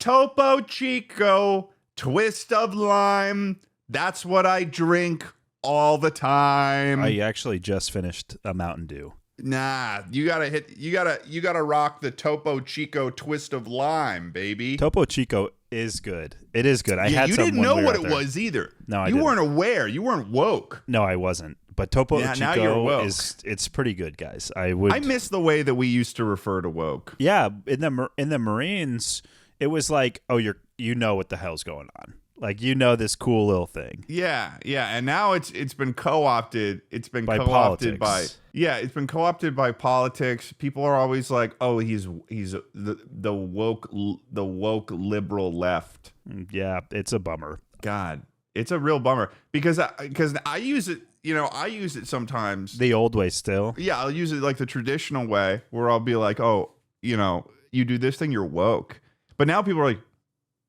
Topo Chico twist of lime. That's what I drink all the time. I actually just finished a Mountain Dew. Nah, you gotta rock the Topo Chico twist of lime, baby. Topo Chico is good. It is good. I had you some didn't when know we were what out it there. was either. No, I you didn't. weren't aware. You weren't woke. No, I wasn't. But Topo Yeah, now you're Chico woke. it's pretty good, guys. I miss the way that we used to refer to woke. Yeah, in the Marines, it was like, oh, you know what the hell's going on. Like, you know, this cool little thing. Yeah, and now it's been co-opted. It's been By co-opted politics. it's been co-opted by politics. People are always like, "Oh, he's the woke liberal left." Yeah, it's a bummer. God, it's a real bummer because I use it. I use it sometimes. The old way still. Yeah, I'll use it like the traditional way, where I'll be like, "Oh, you do this thing, you're woke." But now people are like,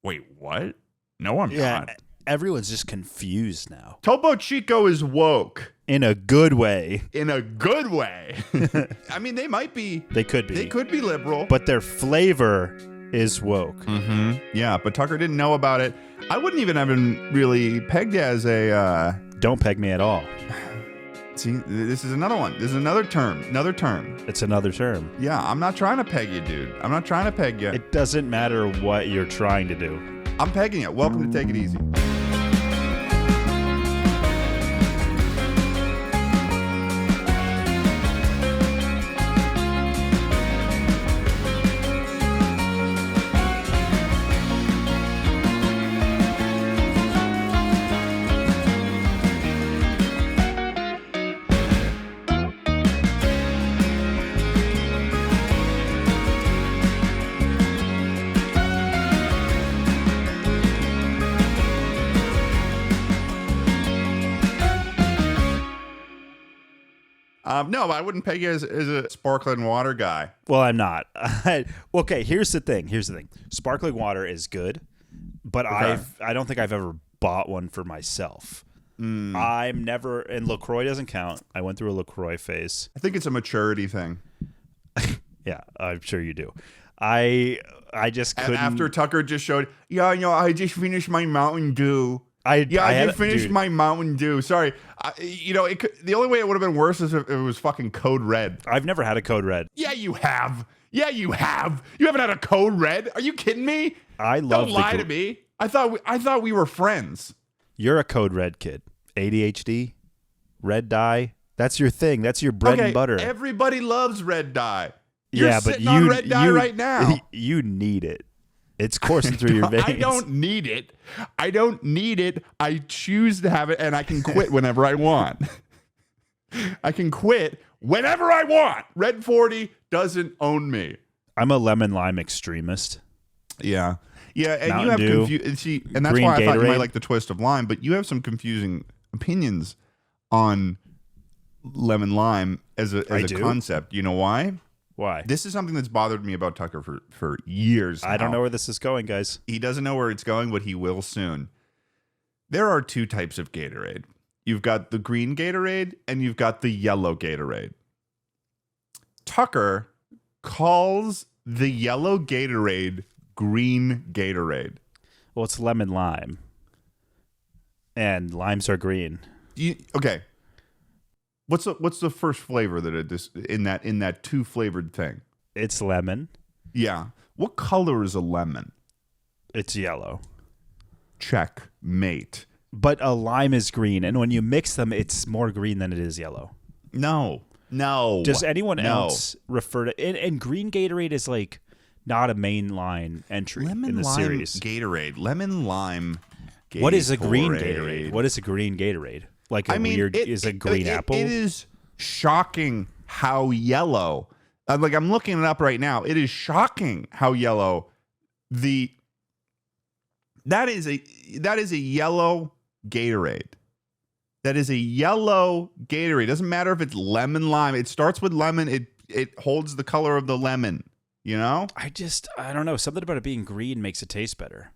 "Wait, what?" No, I'm not. Everyone's just confused now. Topo Chico is woke. In a good way. In a good way. I mean, they might be. They could be. They could be liberal. But their flavor is woke. Mm-hmm. Yeah, but Tucker didn't know about it. I wouldn't even have been really pegged as a... Don't peg me at all. See, this is another one. This is another term. It's another term. Yeah, I'm not trying to peg you, dude. I'm not trying to peg you. It doesn't matter what you're trying to do. I'm pegging you. Welcome to Take It Easy. No, I wouldn't peg you as a sparkling water guy. Well, I'm not. Okay, here's the thing. Sparkling water is good, but Okay. I don't think I've ever bought one for myself. I'm never, and LaCroix doesn't count. I went through a LaCroix phase. I think it's a maturity thing. Yeah, I'm sure you do. I just couldn't. And after Tucker just showed, I just finished my Mountain Dew. I just finished my Mountain Dew. Sorry. The only way it would have been worse is if it was fucking Code Red. I've never had a Code Red. Yeah, you have. You haven't had a Code Red? Are you kidding me? I love. Don't lie to me. I thought we were friends. You're a Code Red kid. ADHD, red dye. That's your thing. That's your bread and butter. Everybody loves red dye. You're yeah, sitting but on red dye right now. You need it. It's coursing through your veins. I don't need it. I choose to have it, and I can quit whenever I want. I can quit whenever I want. Red 40 doesn't own me. I'm a lemon lime extremist. Yeah, and Mountain you have Dew, and that's green why I thought you Gatorade. might like the twist of lime, but you have some confusing opinions on lemon lime as a do? concept. You know why? Why? This is something that's bothered me about Tucker for years now. I don't know where this is going, guys. He doesn't know where it's going, but he will soon. There are two types of Gatorade. You've got the green Gatorade and you've got the yellow Gatorade. Tucker calls the yellow Gatorade green Gatorade. Well, it's lemon lime. And limes are green. Okay. What's the first flavor that it is in that two flavored thing? It's lemon. Yeah. What color is a lemon? It's yellow. Checkmate. But a lime is green, and when you mix them, it's more green than it is yellow. No. Does anyone else refer to and green Gatorade is like not a mainline entry in the series. Gatorade. Lemon lime Gatorade. What is a green Gatorade? What is a green Gatorade? Like is a green apple? It is shocking how yellow. I'm looking it up right now. It is shocking how yellow that is a yellow Gatorade. That is a yellow Gatorade. Doesn't matter if it's lemon lime. It starts with lemon. It holds the color of the lemon. You know? I don't know. Something about it being green makes it taste better.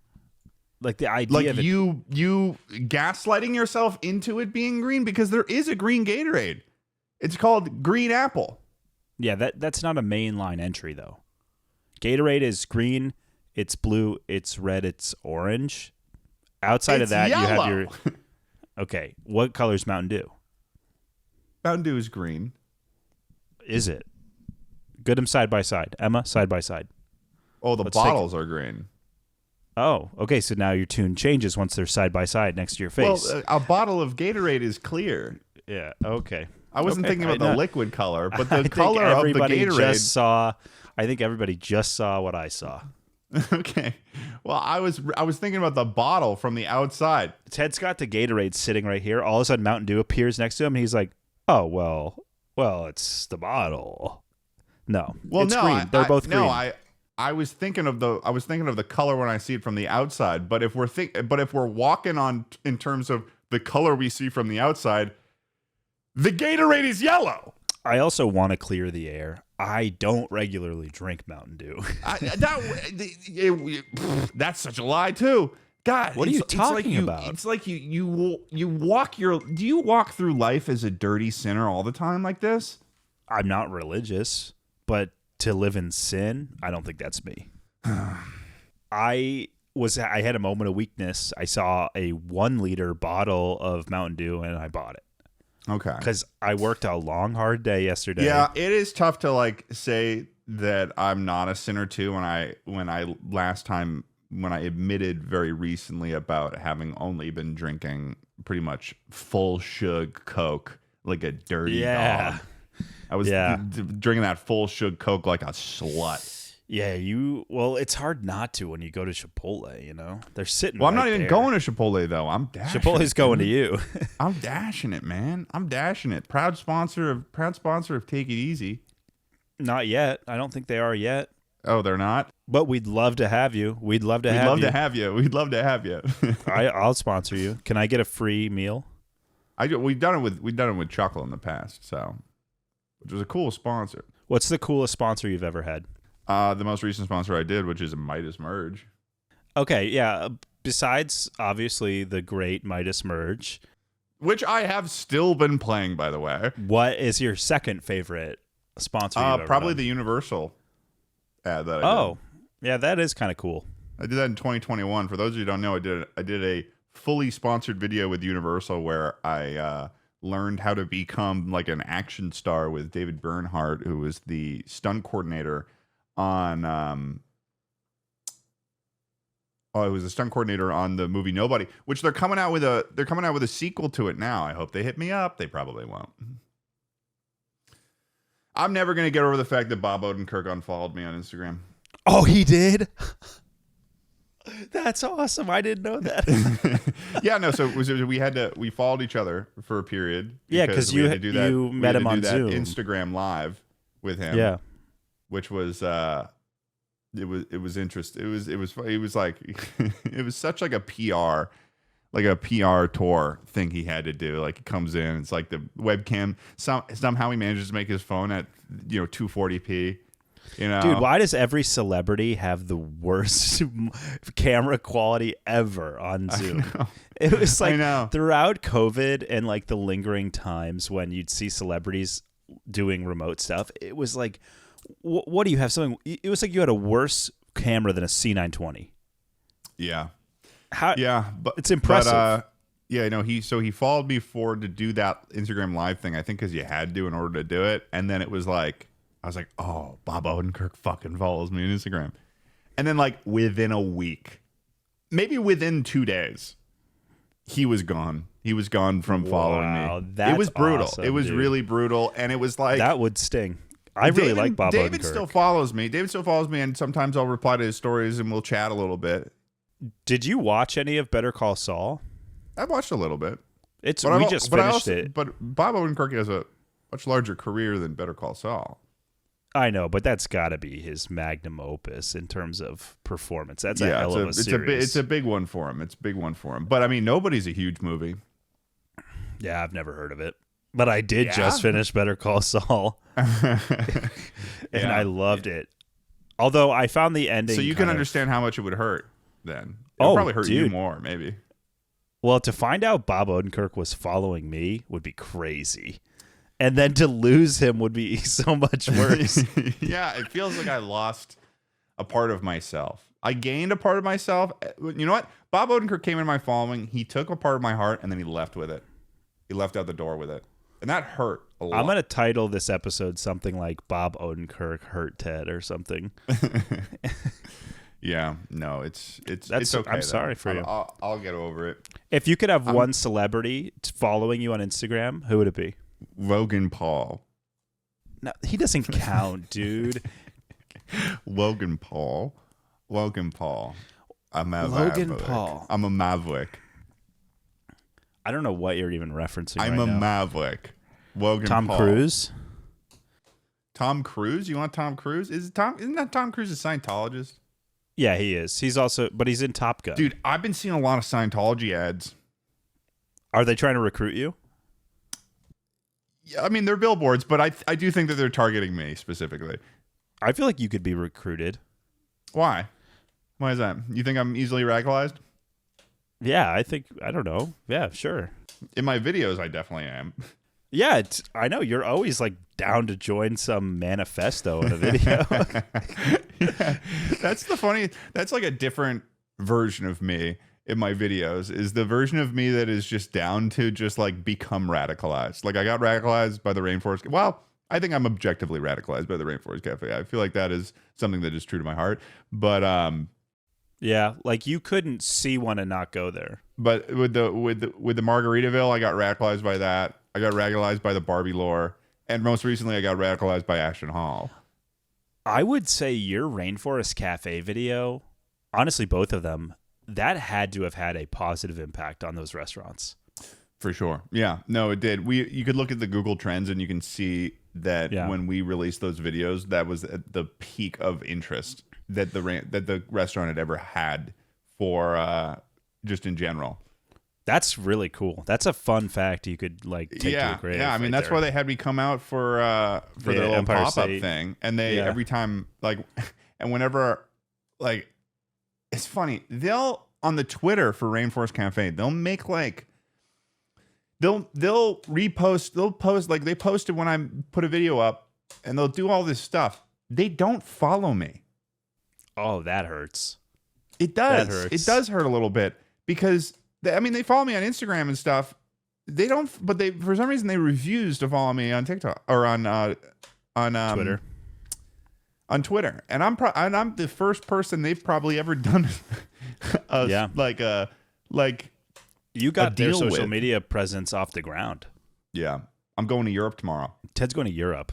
Like the idea of it. you gaslighting yourself into it being green because there is a green Gatorade. It's called green apple. Yeah, that's not a mainline entry though. Gatorade is green. It's blue, it's red, it's orange. Outside It's of that, yellow. you have your... Okay, what color's Mountain Dew? Mountain Dew is green. Is it? Good them side by side. Emma, side by side. Oh, the bottles are green. Oh, okay, so now your tune changes once they're side by side next to your face. Well, a bottle of Gatorade is clear. Yeah, okay. I wasn't thinking about the liquid color, but the color of the Gatorade. I think everybody just saw what I saw. Okay. Well, I was thinking about the bottle from the outside. Ted's got the Gatorade sitting right here. All of a sudden, Mountain Dew appears next to him, and he's like, "Oh, well, it's the bottle." No, it's green. They're both green. No, I was thinking of the color when I see it from the outside. But if we're walking on in terms of the color we see from the outside, the Gatorade is yellow. I also want to clear the air. I don't regularly drink Mountain Dew. That's such a lie too. God, what are you talking about? It's like you walk do you walk through life as a dirty sinner all the time like this? I'm not religious, but to live in sin, I don't think that's me. I had a moment of weakness. I saw a 1 liter bottle of Mountain Dew and I bought it. Okay. Because I worked a long, hard day yesterday. Yeah, it is tough to like say that I'm not a sinner too. When I admitted very recently about having only been drinking pretty much full shug Coke like a dirty dog. I was drinking that full shug Coke like a slut. Yeah, it's hard not to when you go to Chipotle, you know? They're sitting I'm not even there. going to Chipotle, though. I'm dashing Chipotle's going to you. I'm dashing it, man. I'm dashing it. Proud sponsor of Take It Easy. Not yet. I don't think they are yet. Oh, they're not? But we'd love to have you. We'd love to have you. We'd love to have you. I'll sponsor you. Can I get a free meal? We've done it with Chuckle in the past, so which was a cool sponsor. What's the coolest sponsor you've ever had? The most recent sponsor I did, which is a Midas Merge. Okay, yeah. Besides, obviously, the great Midas Merge. Which I have still been playing, by the way. What is your second favorite sponsor you've ever probably done? the Universal ad that I did. Oh, yeah, that is kind of cool. I did that in 2021. For those of you who don't know, I did a fully sponsored video with Universal where I learned how to become like an action star with David Bernhardt, who was the stunt coordinator on it was a stunt coordinator on the movie Nobody, which they're coming out with a sequel to it now. I hope they hit me up. They probably won't. I'm never going to get over the fact that Bob Odenkirk unfollowed me on Instagram. Oh, he did? That's awesome. I didn't know that. Yeah, no, so we followed each other for a period. Yeah, because you met him on Zoom. Instagram Live with him. Yeah. Which was it was interesting. It was like it was such like a PR tour thing he had to do. Like he comes in, it's like the webcam somehow he manages to make his phone at 240p. You know, dude, why does every celebrity have the worst camera quality ever on Zoom? It was like throughout COVID and like the lingering times when you'd see celebrities doing remote stuff, it was like, what do you have? Something? It was like you had a worse camera than a C920. Yeah. But it's impressive. He followed me to do that Instagram Live thing. I think because you had to in order to do it, and then it was like I was like, oh, Bob Odenkirk fucking follows me on Instagram, and then like within a week, maybe within 2 days, he was gone. He was gone from following me. It was brutal. Awesome, it was dude. Really brutal, and it was like that would sting. I really like Bob Odenkirk. David still follows me. And sometimes I'll reply to his stories and we'll chat a little bit. Did you watch any of Better Call Saul? I watched a little bit. We just finished it. But Bob Odenkirk has a much larger career than Better Call Saul. I know, but that's got to be his magnum opus in terms of performance. That's a hell of a series. It's a big one for him. But I mean, Nobody's a huge movie. Yeah, I've never heard of it. But I did just finish Better Call Saul. And I loved it. Although I found the ending. So you can understand how much it would hurt then. It would probably hurt you more, maybe. Well, to find out Bob Odenkirk was following me would be crazy. And then to lose him would be so much worse. Yeah, it feels like I lost a part of myself. I gained a part of myself. You know what? Bob Odenkirk came into my following. He took a part of my heart and then he left with it. He left out the door with it. And that hurt a lot. I'm going to title this episode something like Bob Odenkirk hurt Ted or something. Yeah, no, it's okay. I'm sorry for you. I'll get over it. If you could have one celebrity following you on Instagram, who would it be? Logan Paul. No, he doesn't count, dude. Logan Paul. I'm a Logan maverick. Paul. I'm a maverick. I don't know what you're even referencing. I'm right a now. Maverick. Logan Tom Paul. Cruise. Tom Cruise? You want Tom Cruise? Isn't that Tom Cruise a Scientologist? Yeah, he is. He's also, but he's in Top Gun. Dude, I've been seeing a lot of Scientology ads. Are they trying to recruit you? Yeah, I mean, they're billboards, but I do think that they're targeting me specifically. I feel like you could be recruited. Why? Why is that? You think I'm easily radicalized? Yeah, I don't know. Yeah, sure. In my videos, I definitely am. Yeah, I know. You're always like down to join some manifesto in a video. Yeah. That's like a different version of me in my videos, is the version of me that is just down to just like become radicalized. Like I got radicalized by the Rainforest. Well, I think I'm objectively radicalized by the Rainforest Cafe. I feel like that is something that is true to my heart. But yeah, like you couldn't see one and not go there. But with the Margaritaville, I got radicalized by that. I got radicalized by the Barbie lore, and most recently, I got radicalized by Ashton Hall. I would say your Rainforest Cafe video, honestly, both of them, that had to have had a positive impact on those restaurants. For sure. Yeah. No, it did. You could look at the Google Trends and you can see that when we released those videos, that was at the peak of interest that the restaurant had ever had for just in general. That's really cool. That's a fun fact you could like take to a grave. Yeah, I mean that's why they had me come out for their little Empire pop-up State thing. And they every time like and whenever like it's funny, they'll on the Twitter for Rainforest Cafe, they'll make like they'll repost, they'll post like they posted when I put a video up and they'll do all this stuff. They don't follow me. Oh, that hurts. It does. That hurts. It does hurt a little bit because they follow me on Instagram and stuff. They don't, but they for some reason they refuse to follow me on TikTok or on Twitter. On Twitter, and I'm the first person they've probably ever done. Like you got their social media presence off the ground. Yeah, I'm going to Europe tomorrow. Ted's going to Europe.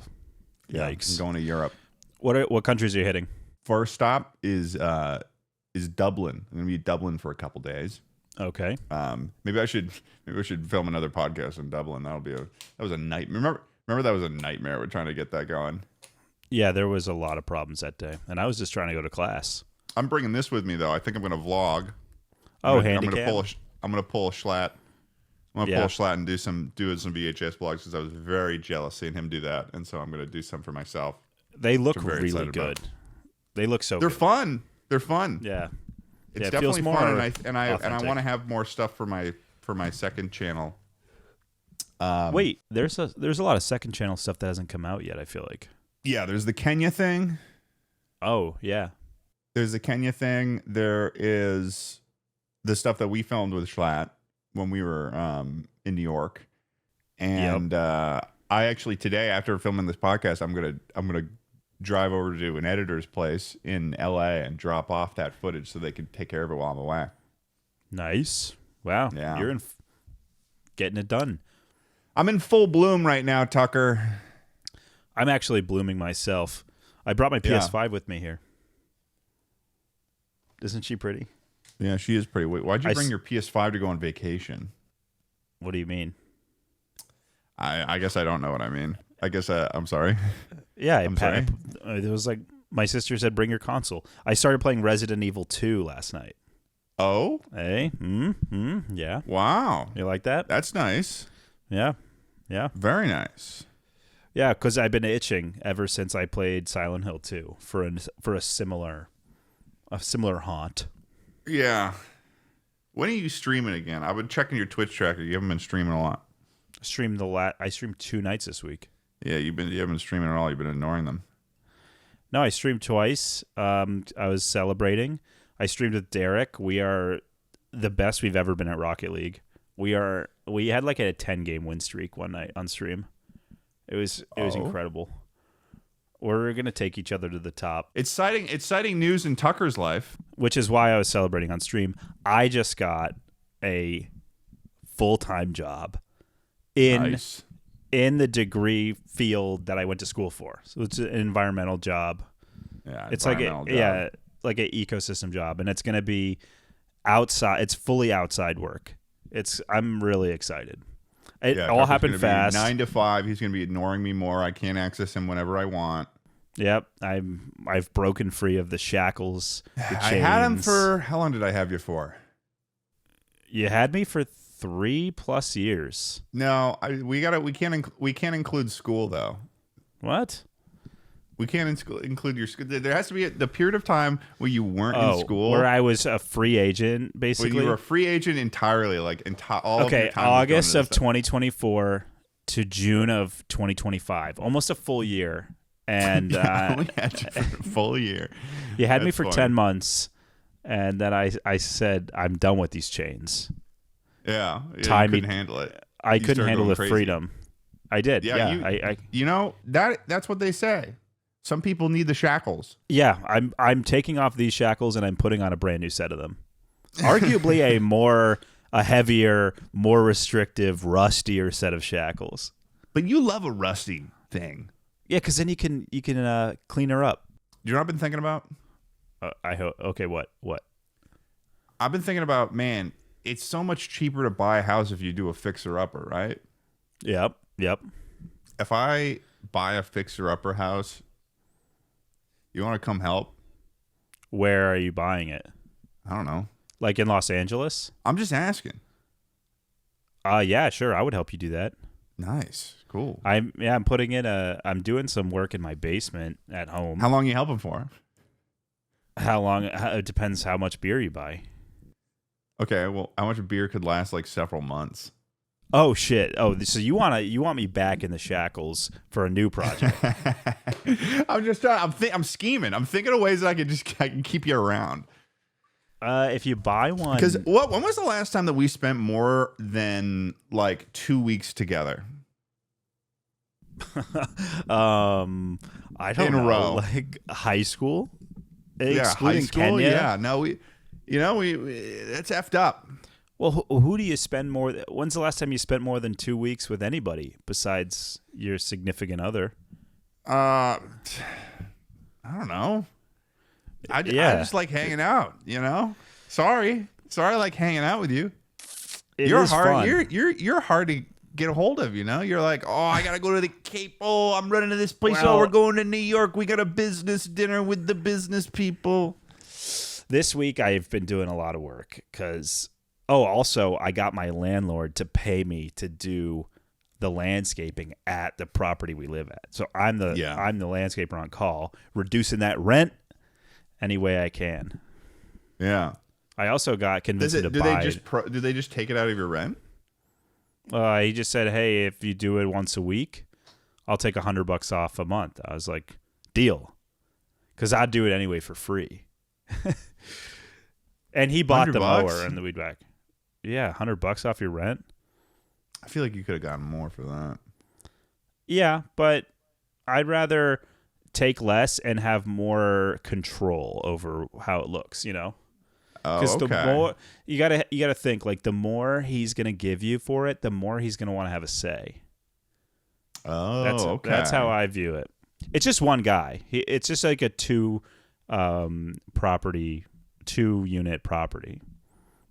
Yeah, Yikes. I'm going to Europe. What countries are you hitting? First stop is Dublin. I'm going to be in Dublin for a couple days. Okay. Maybe I should film another podcast in Dublin. That was a nightmare. Remember that was a nightmare. We're trying to get that going. Yeah, there was a lot of problems that day, and I was just trying to go to class. I'm bringing this with me though. I think I'm going to vlog. Handicap. I'm going to pull a Schlatt. I'm going to pull a Schlatt and do some VHS blogs because I was very jealous seeing him do that, and so I'm going to do some for myself. They look really good. They look so. They're fun. They're fun. Yeah. It's definitely fun, and I want to have more stuff for my second channel. Wait, there's a lot of second channel stuff that hasn't come out yet. I feel like. Yeah, there's the Kenya thing. Oh yeah, there's the Kenya thing. There is the stuff that we filmed with Schlatt when we were in New York, and I actually today after filming this podcast, I'm gonna drive over to an editor's place in LA and drop off that footage so they can take care of it while I'm away. Nice. Wow. Yeah. You're getting it done. I'm in full bloom right now, Tucker. I'm actually blooming myself. I brought my PS5 with me here. Isn't she pretty? Yeah, she is pretty. Why'd you bring your PS5 to go on vacation? What do you mean? I guess I don't know what I mean. I guess I'm sorry. Yeah, I'm sorry. It was like my sister said, bring your console. I started playing Resident Evil 2 last night. Oh? Hey? Yeah. Wow. You like that? That's nice. Yeah. Yeah. Very nice. Yeah, because I've been itching ever since I played Silent Hill 2 for a similar haunt. Yeah. When are you streaming again? I've been checking your Twitch tracker. You haven't been streaming a lot. I streamed 2 nights this week. Yeah, you haven't been streaming at all. You've been ignoring them. No, I streamed twice. I was celebrating. I streamed with Derek. We are the best we've ever been at Rocket League. We had like a 10-game win streak one night on stream. It was incredible. We're going to take each other to the top. Exciting news in Tucker's life. Which is why I was celebrating on stream. I just got a full-time job in the degree field that I went to school for. So it's an environmental job. Yeah, it's like an ecosystem job, and it's going to be outside. It's fully outside work. I'm really excited. It all happened fast. 9 to 5. He's going to be ignoring me more. I can't access him whenever I want. Yep, I've broken free of the shackles. The chains. I had him for how long did I have you for? You had me for 3+ years. No, we can't include school though. What? We can't include your school. There has to be the period of time where you weren't in school, where I was a free agent, basically. When you were a free agent entirely, like all of your time August of 2024 to June of 2025, almost a full year. And I only had you for a full year. You had me for 10 months, and then I said I'm done with these chains. Yeah, you couldn't handle it. I couldn't handle the freedom. I did. Yeah, that's what they say. Some people need the shackles. Yeah, I'm taking off these shackles and I'm putting on a brand new set of them. Arguably a heavier, more restrictive, rustier set of shackles. But you love a rusty thing. Yeah, because then you can clean her up. You know what I've been thinking about? I hope. Okay, what? I've been thinking about, man, it's so much cheaper to buy a house if you do a fixer-upper, right? Yep. If I buy a fixer-upper house, you want to come help? Where are you buying it? I don't know. Like in Los Angeles? I'm just asking. Yeah, sure. I would help you do that. Nice. Cool. I'm I'm doing some work in my basement at home. How long are you helping for? How long? It depends how much beer you buy. Okay, well, how much beer could last like several months? Oh shit! Oh, so you want me back in the shackles for a new project? I'm just trying. I'm scheming. I'm thinking of ways that I can keep you around. If you buy one, because when was the last time that we spent more than like 2 weeks together? I don't know. Row. Like high school, excluding high school. Kenya. Yeah, no, we that's effed up. Well, who do you spend more? When's the last time you spent more than 2 weeks with anybody besides your significant other? I don't know. I just like hanging out. Sorry, I like hanging out with you. You're hard. Fun. You're hard to get a hold of. You're like, oh, I gotta go to the Cape. Oh, I'm running to this place. We're going to New York. We got a business dinner with the business people. This week I've been doing a lot of work because. Oh, also, I got my landlord to pay me to do the landscaping at the property we live at. So I'm the landscaper on call, reducing that rent any way I can. Yeah. I also got convinced to buy. Do they just take it out of your rent? He just said, "Hey, if you do it once a week, I'll take $100 off a month." I was like, "Deal," because I'd do it anyway for free. And he bought the mower and the weed back. Yeah, $100 off your rent. I feel like you could have gotten more for that. Yeah, but I'd rather take less and have more control over how it looks, Because the more you gotta think, like the more he's gonna give you for it, the more he's gonna want to have a say. Oh, That's how I view it. It's just one guy. It's just like a two unit property.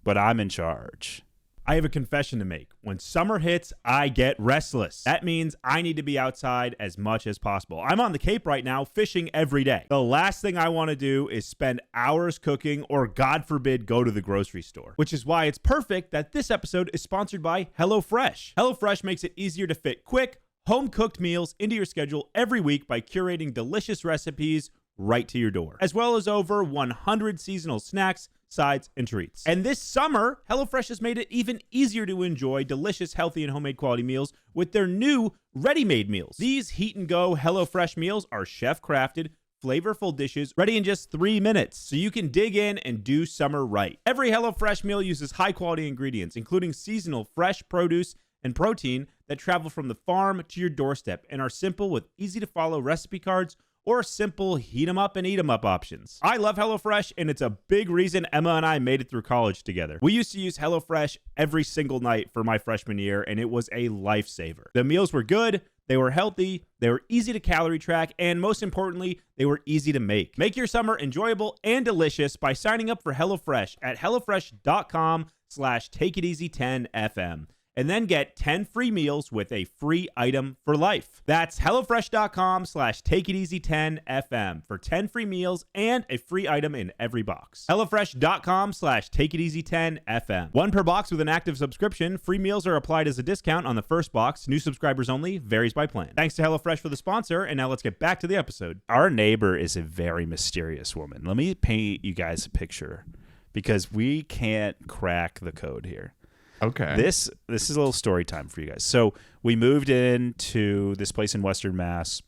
But I'm in charge. I have a confession to make. When summer hits, I get restless. That means I need to be outside as much as possible. I'm on the Cape right now, fishing every day. The last thing I want to do is spend hours cooking or, God forbid, go to the grocery store. Which is why it's perfect that this episode is sponsored by HelloFresh. HelloFresh makes it easier to fit quick, home-cooked meals into your schedule every week by curating delicious recipes right to your door, as well as over 100 seasonal snacks, sides, and treats. And this summer, HelloFresh has made it even easier to enjoy delicious, healthy, and homemade quality meals with their new ready-made meals. These heat-and-go HelloFresh meals are chef-crafted, flavorful dishes ready in just 3 minutes, so you can dig in and do summer right. Every HelloFresh meal uses high-quality ingredients, including seasonal fresh produce and protein that travel from the farm to your doorstep and are simple with easy-to-follow recipe cards or simple heat 'em up and eat 'em up options. I love HelloFresh, and it's a big reason Emma and I made it through college together. We used to use HelloFresh every single night for my freshman year, and it was a lifesaver. The meals were good, they were healthy, they were easy to calorie track, and most importantly, they were easy to make. Make your summer enjoyable and delicious by signing up for HelloFresh at HelloFresh.com/takeiteasy10FM. And then get 10 free meals with a free item for life. That's HelloFresh.com/takeiteasy10FM for 10 free meals and a free item in every box. HelloFresh.com/takeiteasy10FM. One per box with an active subscription. Free meals are applied as a discount on the first box. New subscribers only. Varies by plan. Thanks to HelloFresh for the sponsor. And now let's get back to the episode. Our neighbor is a very mysterious woman. Let me paint you guys a picture because we can't crack the code here. Okay. This is a little story time for you guys. So we moved into this place in Western Mass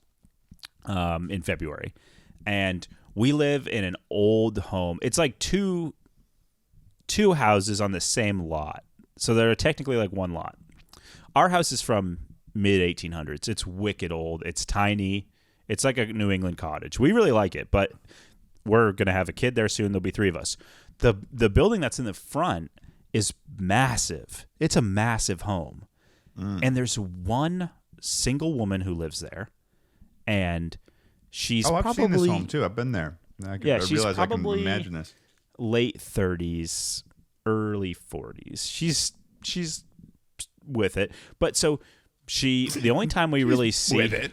in February, and we live in an old home. It's like two houses on the same lot, so they're technically like one lot. Our house is from mid-1800s. It's wicked old. It's tiny. It's like a New England cottage. We really like it, but we're gonna have a kid there soon. There'll be 3 of us. The building that's in the front is massive. It's a massive home. And there's one single woman who lives there. And she's I've probably... seen this home too. I've been there. I she's realize probably I can imagine this. Late 30s, early 40s. She's with it. But so the only time we really see... with it.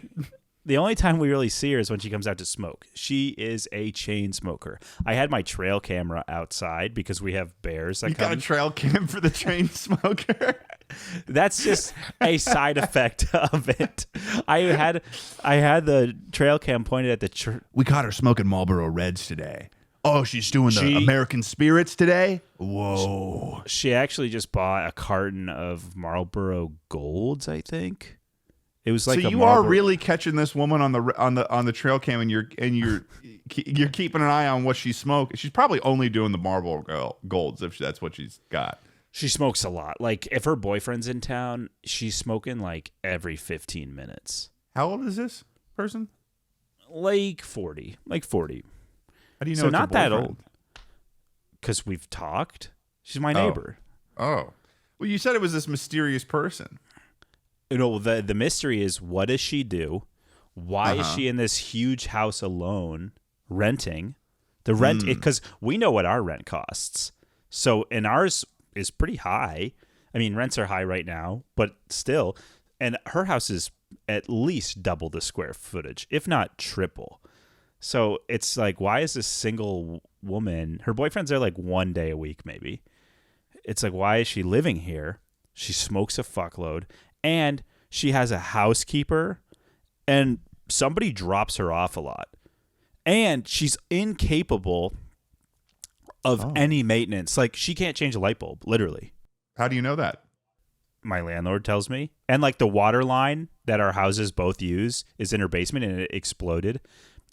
The only time we really see her is when she comes out to smoke. She is a chain smoker. I had my trail camera outside because we have bears that You come. got a trail cam for the chain smoker? That's just a side effect of it. I had the trail cam pointed at the We caught her smoking Marlboro Reds today. Oh, she's doing the American Spirits today? Whoa. She actually just bought a carton of Marlboro Golds, I think. It was like so you are really catching this woman on the trail cam, and you're keeping an eye on what she's smoking. She's probably only doing the Marlboro Golds if that's what she's got. She smokes a lot. Like if her boyfriend's in town, she's smoking like every 15 minutes. How old is this person? Like 40. Like 40. How do you know? So it's not her that boyfriend? old. Because we've talked. She's my neighbor. Oh. Well, you said it was this mysterious person. You know, the mystery is, what does she do? Why is she in this huge house alone renting? The rent, because we know what our rent costs. So, and ours is pretty high. I mean, rents are high right now, but still. And her house is at least double the square footage, if not triple. So it's like, why is this single woman, her boyfriend's there like 1 day a week maybe. It's like, why is she living here? She smokes a fuckload. And she has a housekeeper, and somebody drops her off a lot. And she's incapable of any maintenance. Like, she can't change a light bulb, literally. How do you know that? My landlord tells me. And, like, the water line that our houses both use is in her basement, and it exploded.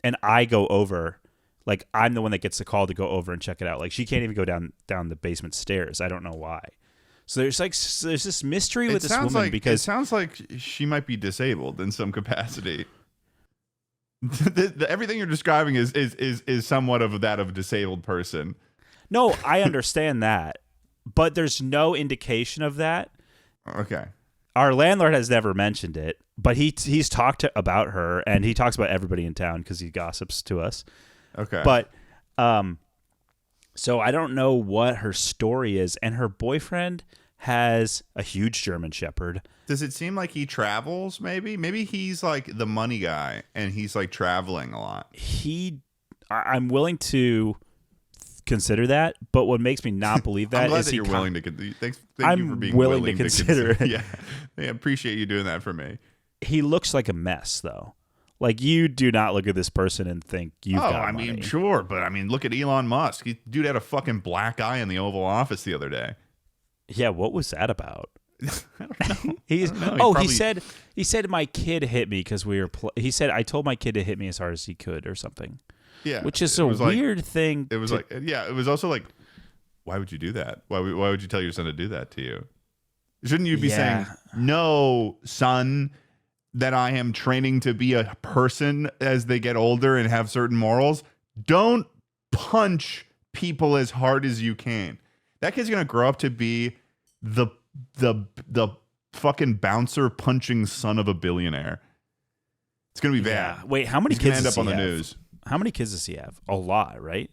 And I go over. Like, I'm the one that gets the call to go over and check it out. Like, she can't even go down the basement stairs. I don't know why. So there's this mystery with this woman because it sounds like she might be disabled in some capacity. Everything you're describing is somewhat of that of a disabled person. No, I understand that, but there's no indication of that. Okay. Our landlord has never mentioned it, but he's talked about her, and he talks about everybody in town because he gossips to us. Okay. But so I don't know what her story is, and her boyfriend has a huge German Shepherd. Does it seem like he travels, maybe? Maybe he's like the money guy, and he's like traveling a lot. I'm willing to consider that, but what makes me not believe that I'm glad is that you're willing to. Thank you for being willing willing to consider it. Yeah, I appreciate you doing that for me. He looks like a mess, though. Like, you do not look at this person and think you've got money. mean, sure, but I mean, look at Elon Musk. Dude had a fucking black eye in the Oval Office the other day. Yeah, what was that about? I don't know. He said my kid hit me because we were. He said I told my kid to hit me as hard as he could or something. Yeah, which is a weird thing. It was it was also like, why would you do that? Why would you tell your son to do that to you? Shouldn't you be saying, no, son, that I am training to be a person as they get older and have certain morals? Don't punch people as hard as you can. That kid's gonna grow up to be the fucking bouncer punching son of a billionaire. It's gonna be bad. Wait, how many kids end does up on he the have? news? How many kids does he have? A lot, right?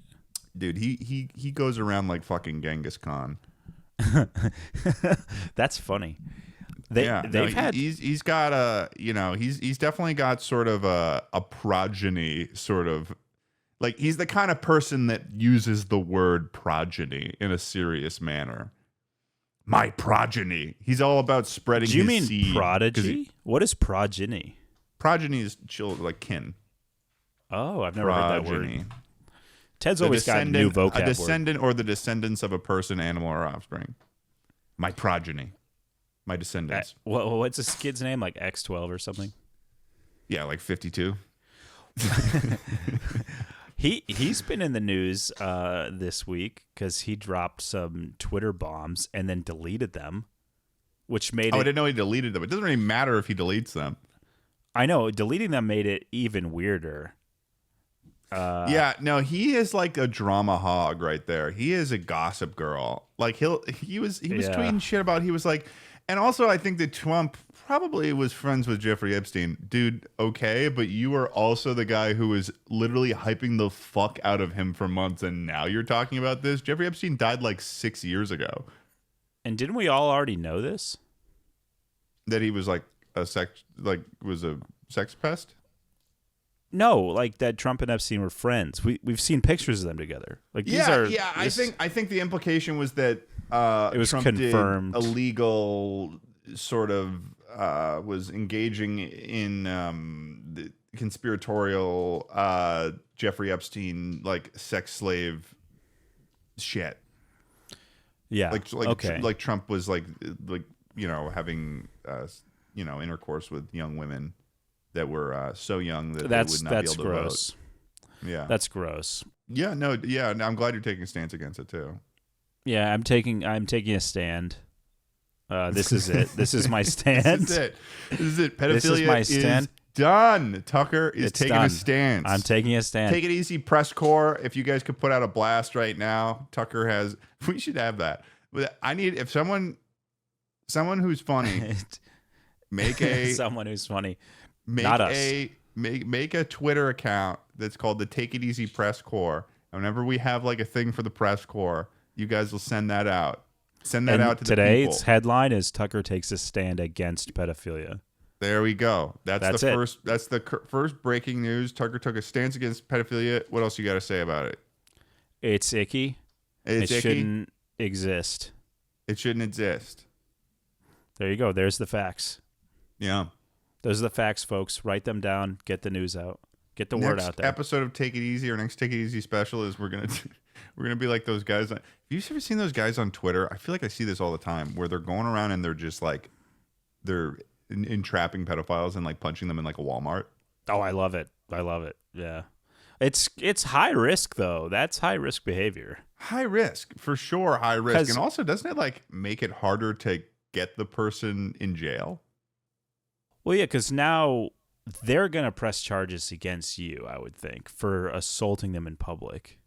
Dude, he goes around like fucking Genghis Khan. That's funny. He's got a, he's definitely got sort of a progeny, sort of like he's the kind of person that uses the word progeny in a serious manner. My progeny. He's all about spreading his seed. Do you mean prodigy? What is progeny? Progeny is like kin. Oh, I've never heard that word. Ted's always got new vocab. A descendant or the descendants of a person, animal, or offspring. My progeny. My descendants. What's this kid's name? Like X12 or something? Yeah, like 52. He's been in the news this week because he dropped some Twitter bombs and then deleted them, which made I didn't know he deleted them. It doesn't really matter if he deletes them. I know. Deleting them made it even weirder. He is like a drama hog right there. He is a gossip girl. Like he was tweeting shit about, he was like, and also I think that Trump probably was friends with Jeffrey Epstein. Dude, okay, but you were also the guy who was literally hyping the fuck out of him for months, and now you're talking about this? Jeffrey Epstein died like 6 years ago. And didn't we all already know this? That he was like a sex pest? No, like that Trump and Epstein were friends. We've seen pictures of them together. Like I think the implication was that it was Trump confirmed did illegal sort of was engaging in the conspiratorial Jeffrey Epstein like sex slave shit. Yeah, like Trump was like having intercourse with young women that were so young that they would not be able to gross. Vote. Yeah, that's gross. Yeah, no, yeah. I'm glad you're taking a stance against it too. Yeah, I'm taking a stand. This is it. This is my stand. This is it. Pedophilia this is my stand. Is done. Tucker is taking a stance. I'm taking a stand. Take it easy, press corps. If you guys could put out a blast right now, Tucker has. We should have that. I need someone who's funny. Make a someone who's funny. Make Not us. Make a Twitter account that's called the Take It Easy Press Corps. And whenever we have like a thing for the press corps, you guys will send that out. Send that out to the people. Today's headline is Tucker takes a stand against pedophilia. There we go. That's it. First. That's the first breaking news. Tucker took a stance against pedophilia. What else you got to say about it? It's icky. It shouldn't exist. It shouldn't exist. There you go. There's the facts. Yeah. Those are the facts, folks. Write them down. Get the news out. Get the word out there. Next episode of Take It Easy, our next Take It Easy special is we're gonna be like those guys. Have you ever seen those guys on Twitter? I feel like I see this all the time, where they're going around and they're just like they're entrapping pedophiles and like punching them in like a Walmart. Oh, I love it. Yeah, it's high risk though. That's high risk behavior. High risk for sure. High risk, and also doesn't it like make it harder to get the person in jail? Well, yeah, because now they're going to press charges against you, I would think, for assaulting them in public.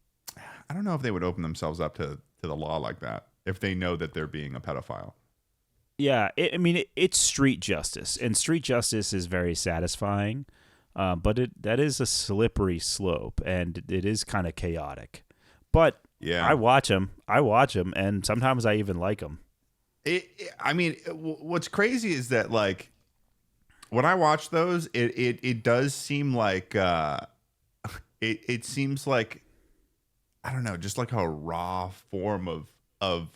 I don't know if they would open themselves up to the law like that if they know that they're being a pedophile. Yeah, it's street justice, and street justice is very satisfying, but that is a slippery slope, and it is kind of chaotic. But yeah, I watch them, and sometimes I even like them. What's crazy is that like, when I watch those, it does seem like it seems like, I don't know, just like a raw form of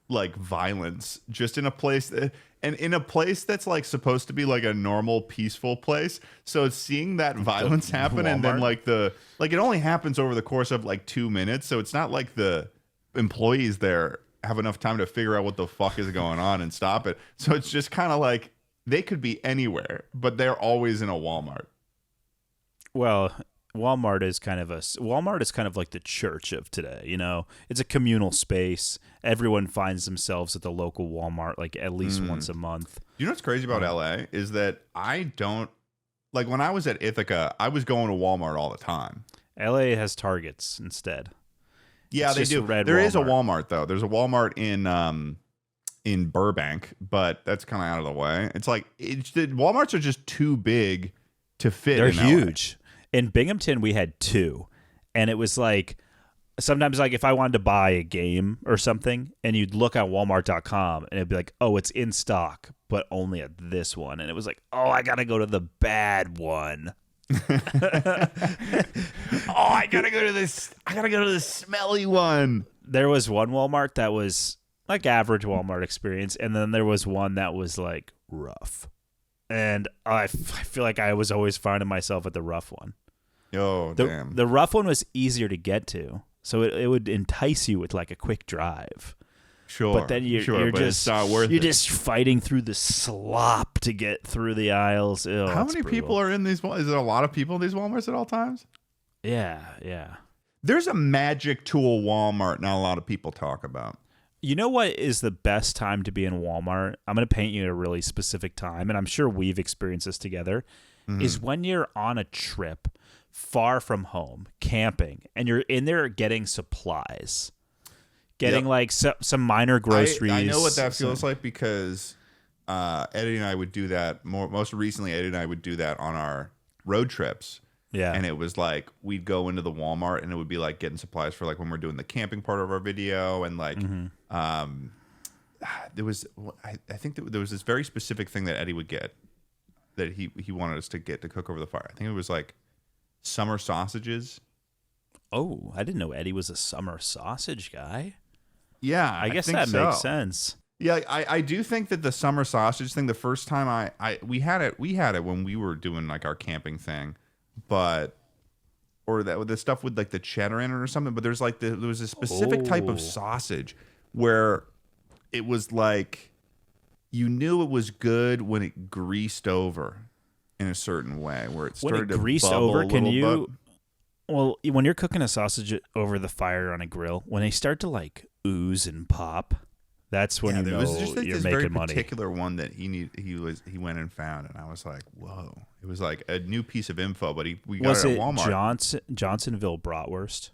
like violence, just in a place that's like supposed to be like a normal, peaceful place. So seeing that violence happen, Walmart. And then like it only happens over the course of like 2 minutes, so it's not like the employees there have enough time to figure out what the fuck is going on and stop it. So it's just kind of like they could be anywhere, but they're always in a Walmart. Well, Walmart is kind of like the church of today, you know. It's a communal space. Everyone finds themselves at the local Walmart like at least once a month. You know what's crazy about LA is that I don't like when I was at Ithaca, I was going to Walmart all the time. LA has Targets instead. Yeah, they do. There is a Walmart though. There's a Walmart in Burbank, but that's kind of out of the way. It's like the Walmarts are just too big to fit. They're huge. In Binghamton, we had 2, and it was like sometimes like if I wanted to buy a game or something, and you'd look at Walmart.com, and it'd be like, oh, it's in stock, but only at this one, and it was like, oh, I gotta go to the bad one. I gotta go to this. I gotta go to the smelly one. There was one Walmart that was like average Walmart experience, and then there was one that was like rough. And I feel like I was always finding myself at the rough one. Oh, damn. The rough one was easier to get to, so it would entice you with like a quick drive. Sure, but then you're just fighting through the slop to get through the aisles. Ew, how many people are in these? Is there a lot of people in these Walmarts at all times? Yeah. There's a magic to a Walmart not a lot of people talk about. You know what is the best time to be in Walmart? I'm going to paint you a really specific time, and I'm sure we've experienced this together, is when you're on a trip far from home, camping, and you're in there getting supplies, getting like some minor groceries. I know what that feels like because Eddie and I would do that. Most recently, Eddie and I would do that on our road trips. Yeah. And it was like we'd go into the Walmart and it would be like getting supplies for like when we're doing the camping part of our video. And like there was, I think that there was this very specific thing that Eddie would get that he wanted us to get to cook over the fire. I think it was like summer sausages. Oh, I didn't know Eddie was a summer sausage guy. Yeah. I guess that makes sense. Yeah, I do think that the summer sausage thing, the first time we had it when we were doing like our camping thing. But or that the stuff with like the cheddar in it or something, but there's like there was a specific type of sausage where it was like you knew it was good when it greased over in a certain way where it started to grease bubble over. Can you bit. Well, when you're cooking a sausage over the fire on a grill, when they start to like ooze and pop, that's when you know was just like you're this making very money. Particular one that he went and found, and I was like, whoa! It was like a new piece of info, but we got it at Walmart. Johnsonville bratwurst,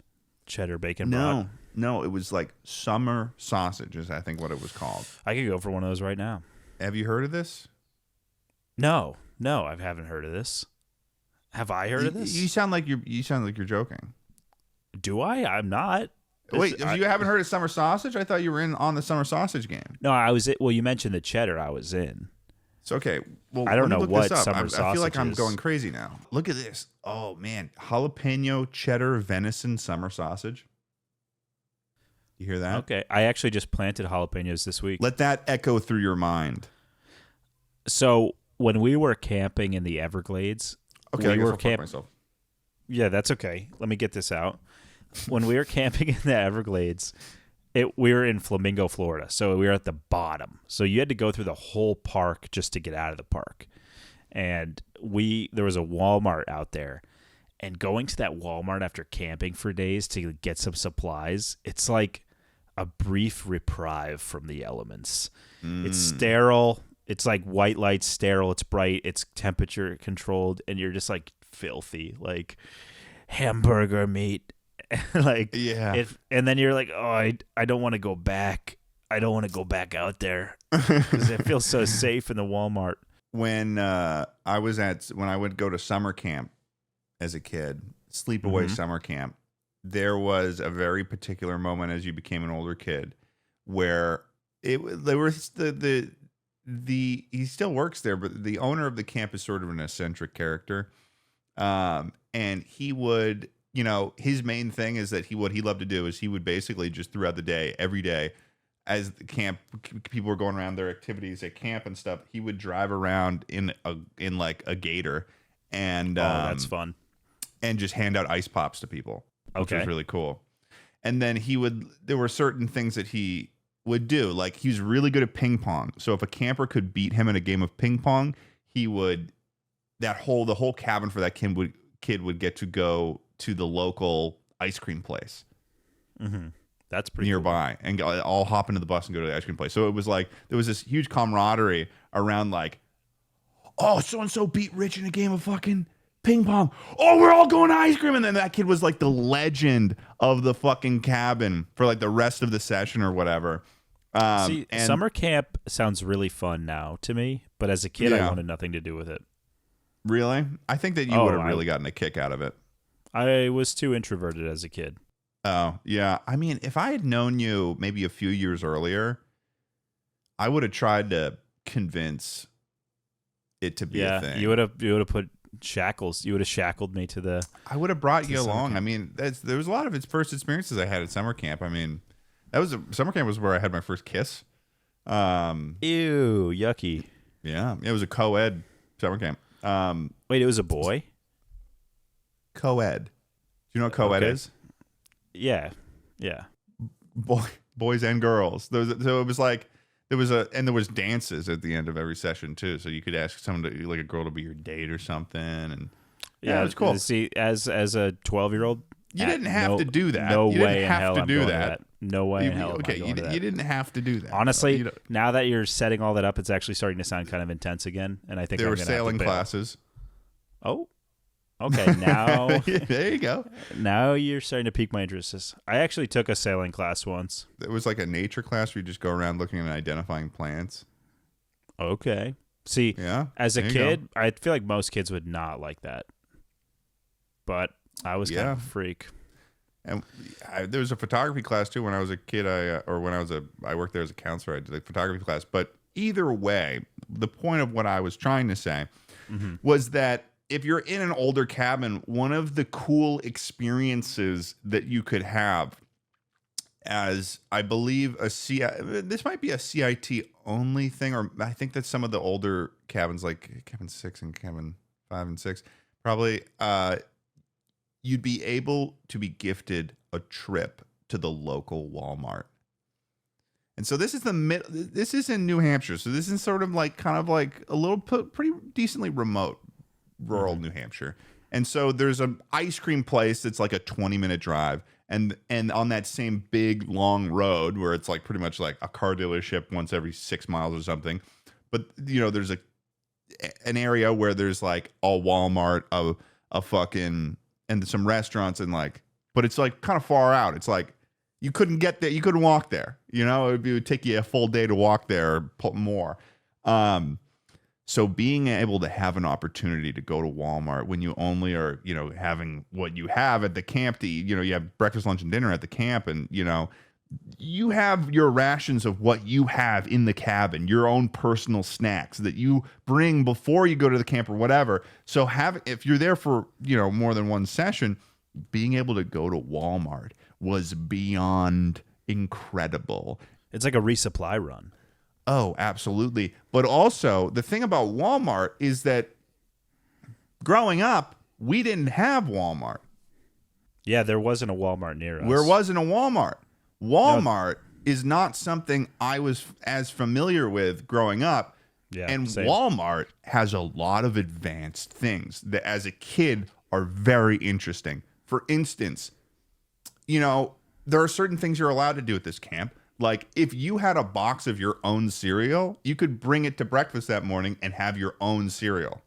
cheddar bacon. No, it was like summer sausages. I think what it was called. I could go for one of those right now. Have you heard of this? No, I haven't heard of this. Have I heard of this? You sound like you're joking. Do I? I'm not. Wait, you haven't heard of summer sausage? I thought you were in on the summer sausage game. No, I was. Well, you mentioned the cheddar. I was in. It's okay. Well, I don't know what summer sausage I feel like I'm is. going crazy now. Look at this. Oh man, jalapeno cheddar venison summer sausage. You hear that? Okay, I actually just planted jalapenos this week. Let that echo through your mind. So when we were camping in the Everglades, okay, we were camping. Yeah, that's okay. Let me get this out. When we were camping in the Everglades, we were in Flamingo, Florida, so we were at the bottom. So you had to go through the whole park just to get out of the park. And there was a Walmart out there. And going to that Walmart after camping for days to get some supplies, it's like a brief reprieve from the elements. It's sterile. It's like white light sterile. It's bright. It's temperature controlled. And you're just like filthy, like hamburger meat. Like and then you're like, oh, I don't want to go back. I don't want to go back out there because it feels so safe in the Walmart. When I would go to summer camp as a kid, sleepaway summer camp, there was a very particular moment as you became an older kid where he still works there, but the owner of the camp is sort of an eccentric character, and he would. You know, his main thing is that what he loved to do is he would basically just throughout the day, every day, as the camp people were going around their activities at camp and stuff, he would drive around in like a gator and that's fun, and just hand out ice pops to people, which was really cool. And then there were certain things that he would do. Like, he's really good at ping pong. So if a camper could beat him in a game of ping pong, he would, the whole cabin for that kid would get to go to the local ice cream place. Mm-hmm. That's pretty nearby cool. And all hop into the bus and go to the ice cream place. So it was like, there was this huge camaraderie around like, oh, so-and-so beat Rich in a game of fucking ping pong. Oh, we're all going to ice cream. And then that kid was like the legend of the fucking cabin for like the rest of the session or whatever. See, summer camp sounds really fun now to me, but as a kid, I wanted nothing to do with it. Really? I think that you would have really gotten a kick out of it. I was too introverted as a kid. Oh, yeah. I mean, if I had known you maybe a few years earlier, I would have tried to convince it to be a thing. You would have put shackles. You would have shackled me to the. I would have brought you along. Camp. I mean, there was a lot of its first experiences I had at summer camp. I mean, summer camp was where I had my first kiss. Ew, yucky. Yeah, it was a co-ed summer camp. Wait, it was a boy? Co-ed. Do you know what co-ed is? Yeah. Boys and girls. So it was like there was dances at the end of every session too. So you could ask someone to, like a girl to be your date or something, and it was cool. See, as a 12-year-old, you didn't have to do that. No you way didn't in have hell to I'm do going that. to that. No way in hell. Okay, you didn't have to do that. Honestly, now that you're setting all that up, it's actually starting to sound kind of intense again, and I think there were sailing classes. Oh. Okay, now there you go. Now you're starting to pique my interest. I actually took a sailing class once. It was like a nature class where you just go around looking and identifying plants. Okay. See, as a kid, I feel like most kids would not like that. But I was kind of a freak. And there was a photography class too when I was a kid. I worked there as a counselor. I did a photography class. But either way, the point of what I was trying to say was that if you're in an older cabin, one of the cool experiences that you could have as, I believe, this might be a CIT only thing, or I think that some of the older cabins, like cabin 6 and cabin 5 and 6, probably you'd be able to be gifted a trip to the local Walmart. And so this is in New Hampshire. So this is sort of like kind of like a little pretty decently remote rural New Hampshire. And so there's an ice cream place that's like a 20-minute drive. And on that same big long road where it's like pretty much like a car dealership once every 6 miles or something. But there's an area where there's like a Walmart, a fucking, and some restaurants, and like, but it's like kind of far out. It's like you couldn't get there, you couldn't walk there. It would take you a full day to walk there or more. So being able to have an opportunity to go to Walmart when you only are, having what you have at the camp to eat, you have breakfast, lunch, and dinner at the camp, and, you have your rations of what you have in the cabin, your own personal snacks that you bring before you go to the camp or whatever. So if you're there for, more than one session, being able to go to Walmart was beyond incredible. It's like a resupply run. Oh, absolutely. But also, the thing about Walmart is that growing up, we didn't have Walmart. Yeah, there wasn't a Walmart near us. There wasn't a Walmart. Walmart is not something I was as familiar with growing up. Yeah, and same. Walmart has a lot of advanced things that as a kid are very interesting. For instance, there are certain things you're allowed to do at this camp. Like, if you had a box of your own cereal, you could bring it to breakfast that morning and have your own cereal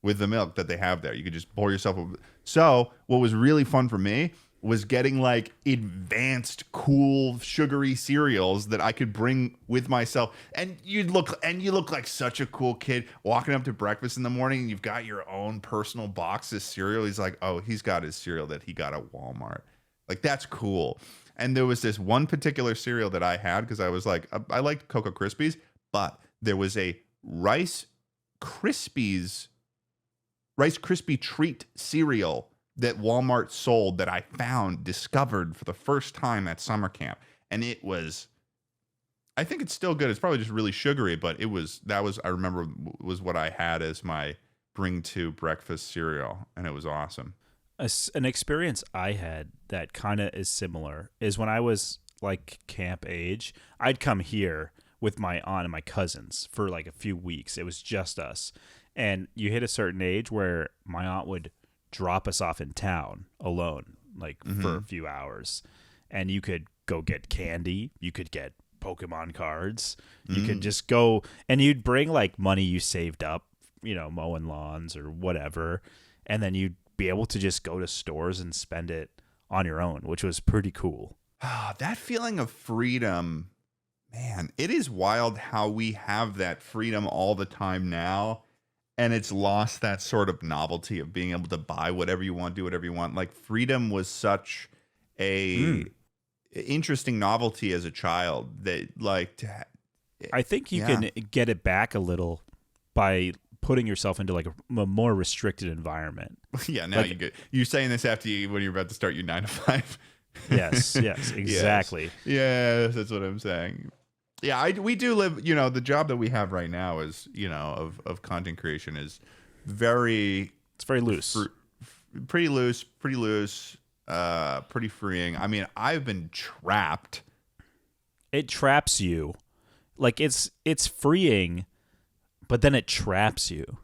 with the milk that they have there. You could just pour yourself a... So, what was really fun for me was getting, like, advanced, cool, sugary cereals that I could bring with myself. And you look like such a cool kid walking up to breakfast in the morning, and you've got your own personal box of cereal. He's like, oh, he's got his cereal that he got at Walmart. Like, that's cool. And there was this one particular cereal that I had because I was like, I liked Cocoa Krispies, but there was a Rice Krispie treat cereal that Walmart sold that I discovered for the first time at summer camp. And it was, I think it's still good. It's probably just really sugary, but I remember was what I had as my bring to breakfast cereal. And it was awesome. An experience I had that kind of is similar is when I was like camp age, I'd come here with my aunt and my cousins for like a few weeks. It was just us. And you hit a certain age where my aunt would drop us off in town alone, like for a few hours. And you could go get candy. You could get Pokemon cards. You could just go, and you'd bring like money you saved up, mowing lawns or whatever. And then you'd be able to just go to stores and spend it on your own, which was pretty cool. That feeling of freedom, man, it is wild how we have that freedom all the time now. And it's lost that sort of novelty of being able to buy whatever you want, do whatever you want. Like freedom was such a interesting novelty as a child that I think you can get it back a little by putting yourself into like a more restricted environment. Yeah, now you're saying this after when you're about to start your 9 to 5. Yes, exactly. Yes, that's what I'm saying. Yeah, we do live, the job that we have right now is, of content creation is it's very loose. Pretty loose, pretty freeing. I mean, I've been trapped. It traps you. Like it's freeing, but then it traps you.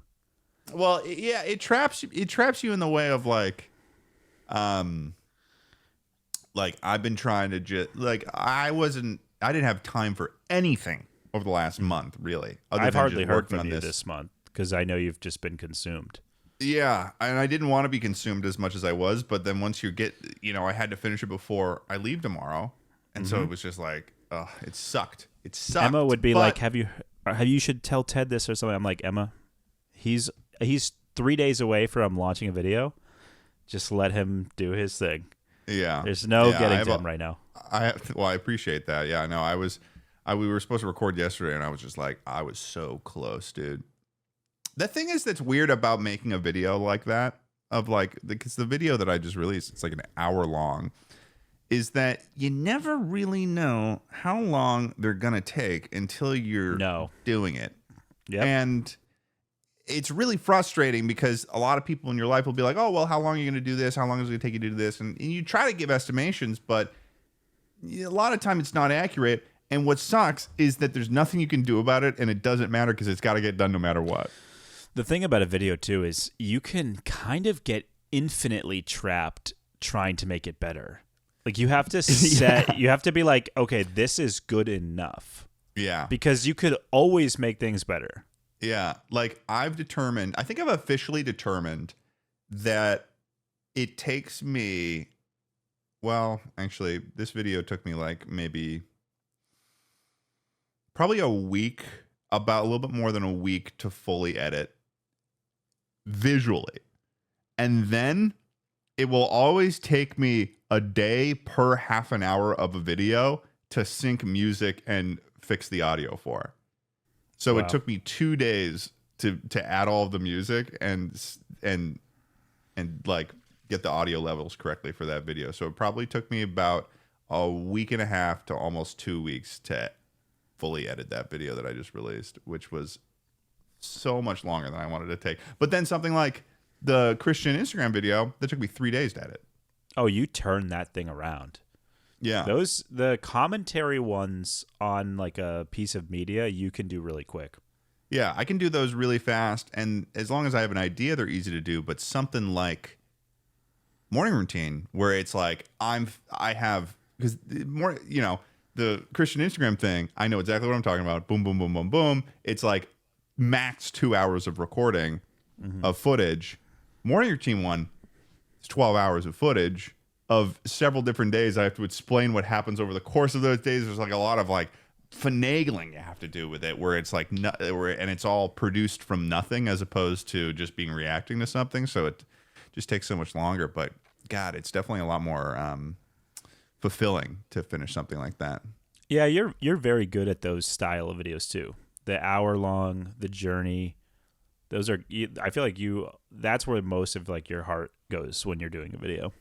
Well, yeah, it traps you in the way of like I've been trying to just I didn't have time for anything over the last month, really. I've hardly heard from you this month because I know you've just been consumed. Yeah, and I didn't want to be consumed as much as I was, but then once you get, I had to finish it before I leave tomorrow, and so it was just like, it sucked. It sucked. Emma would be like, "Have you should tell Ted this or something." I'm like, Emma, he's 3 days away from launching a video. Just let him do his thing. Yeah, there's no getting to him right now. I appreciate that. Yeah, no, we were supposed to record yesterday, and I was just like, I was so close, dude. The thing is that's weird about making a video like that, because the video that I just released, it's like an hour long, is that you never really know how long they're gonna take until you're doing it. Yeah, and it's really frustrating because a lot of people in your life will be like, oh, well, how long are you going to do this? How long is it going to take you to do this? And you try to give estimations, but a lot of time it's not accurate. And what sucks is that there's nothing you can do about it, and it doesn't matter because it's got to get done no matter what. The thing about a video, too, is you can kind of get infinitely trapped trying to make it better. Like you have to you have to be like, okay, this is good enough. Yeah. Because you could always make things better. Yeah, like I think I've officially determined that it takes me, well, actually, this video took me like probably a week, about a little bit more than a week to fully edit visually. And then it will always take me a day per half an hour of a video to sync music and fix the audio for. So It took me 2 days to add all of the music and like get the audio levels correctly for that video. So it probably took me about a week and a half to almost 2 weeks to fully edit that video that I just released, which was so much longer than I wanted to take. But then something like the Christian Instagram video, that took me 3 days to edit. Oh, you turned that thing around. Yeah. The commentary ones on like a piece of media, you can do really quick. Yeah, I can do those really fast, and as long as I have an idea, they're easy to do. But something like morning routine, where it's like because more, the Christian Instagram thing, I know exactly what I'm talking about. Boom, boom, boom, boom, boom. It's like max 2 hours of recording of footage. Morning routine one, it's 12 hours of footage of several different days. I have to explain what happens over the course of those days. There's like a lot of like finagling you have to do with it, where it's like and it's all produced from nothing as opposed to just being reacting to something. So it just takes so much longer. But God, it's definitely a lot more fulfilling to finish something like that. Yeah, you're very good at those style of videos too. The hour long, the journey. Those are, I feel like that's where most of like your heart goes when you're doing a video.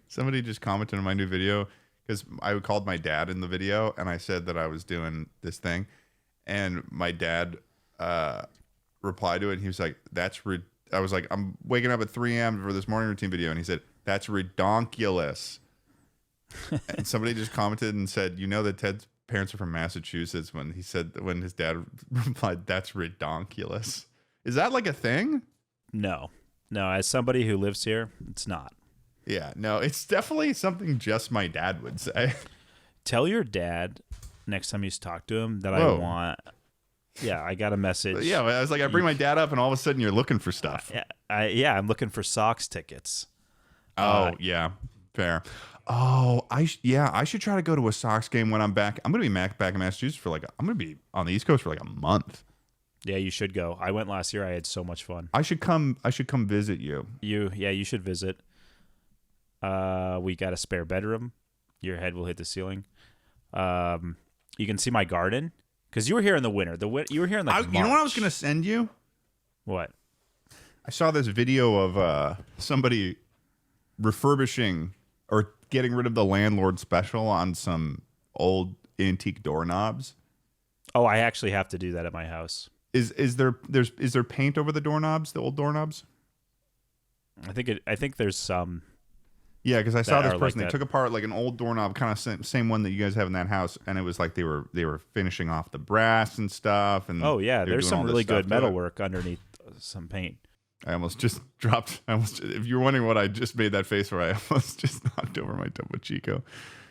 Somebody just commented on my new video because I called my dad in the video and I said that I was doing this thing, and my dad replied to it and he was like, I was like, I'm waking up at 3 a.m. for this morning routine video, and he said, that's redonkulous. And somebody just commented and said, you know that Ted's parents are from Massachusetts, when his dad replied, that's redonkulous. Is that like a thing? No. As somebody who lives here, it's not. Yeah, no, it's definitely something just my dad would say. Tell your dad next time you talk to him that Whoa. I want. Yeah, I got a message. Yeah, I was like, I bring my dad up, and all of a sudden you're looking for stuff. I'm looking for Sox tickets. Yeah, fair. Oh, I should try to go to a Sox game when I'm back. I'm gonna be back in Massachusetts for I'm gonna be on the East Coast for like a month. Yeah, you should go. I went last year. I had so much fun. I should come visit you. You should visit. We got a spare bedroom. Your head will hit the ceiling. You can see my garden because you were here in the winter. You were here in March. You know what I was gonna send you? What? I saw this video of somebody refurbishing or getting rid of the landlord special on some old antique doorknobs. Oh, I actually have to do that at my house. Is there paint over the doorknobs, the old doorknobs? I think there's some. Yeah, because I saw this person. Like they took apart like an old doorknob, kind of same one that you guys have in that house, and it was like they were finishing off the brass and stuff. And oh yeah, there's some really good metal work underneath some paint. I almost just dropped. If you're wondering what I just made that face for, I almost just knocked over my Topo Chico.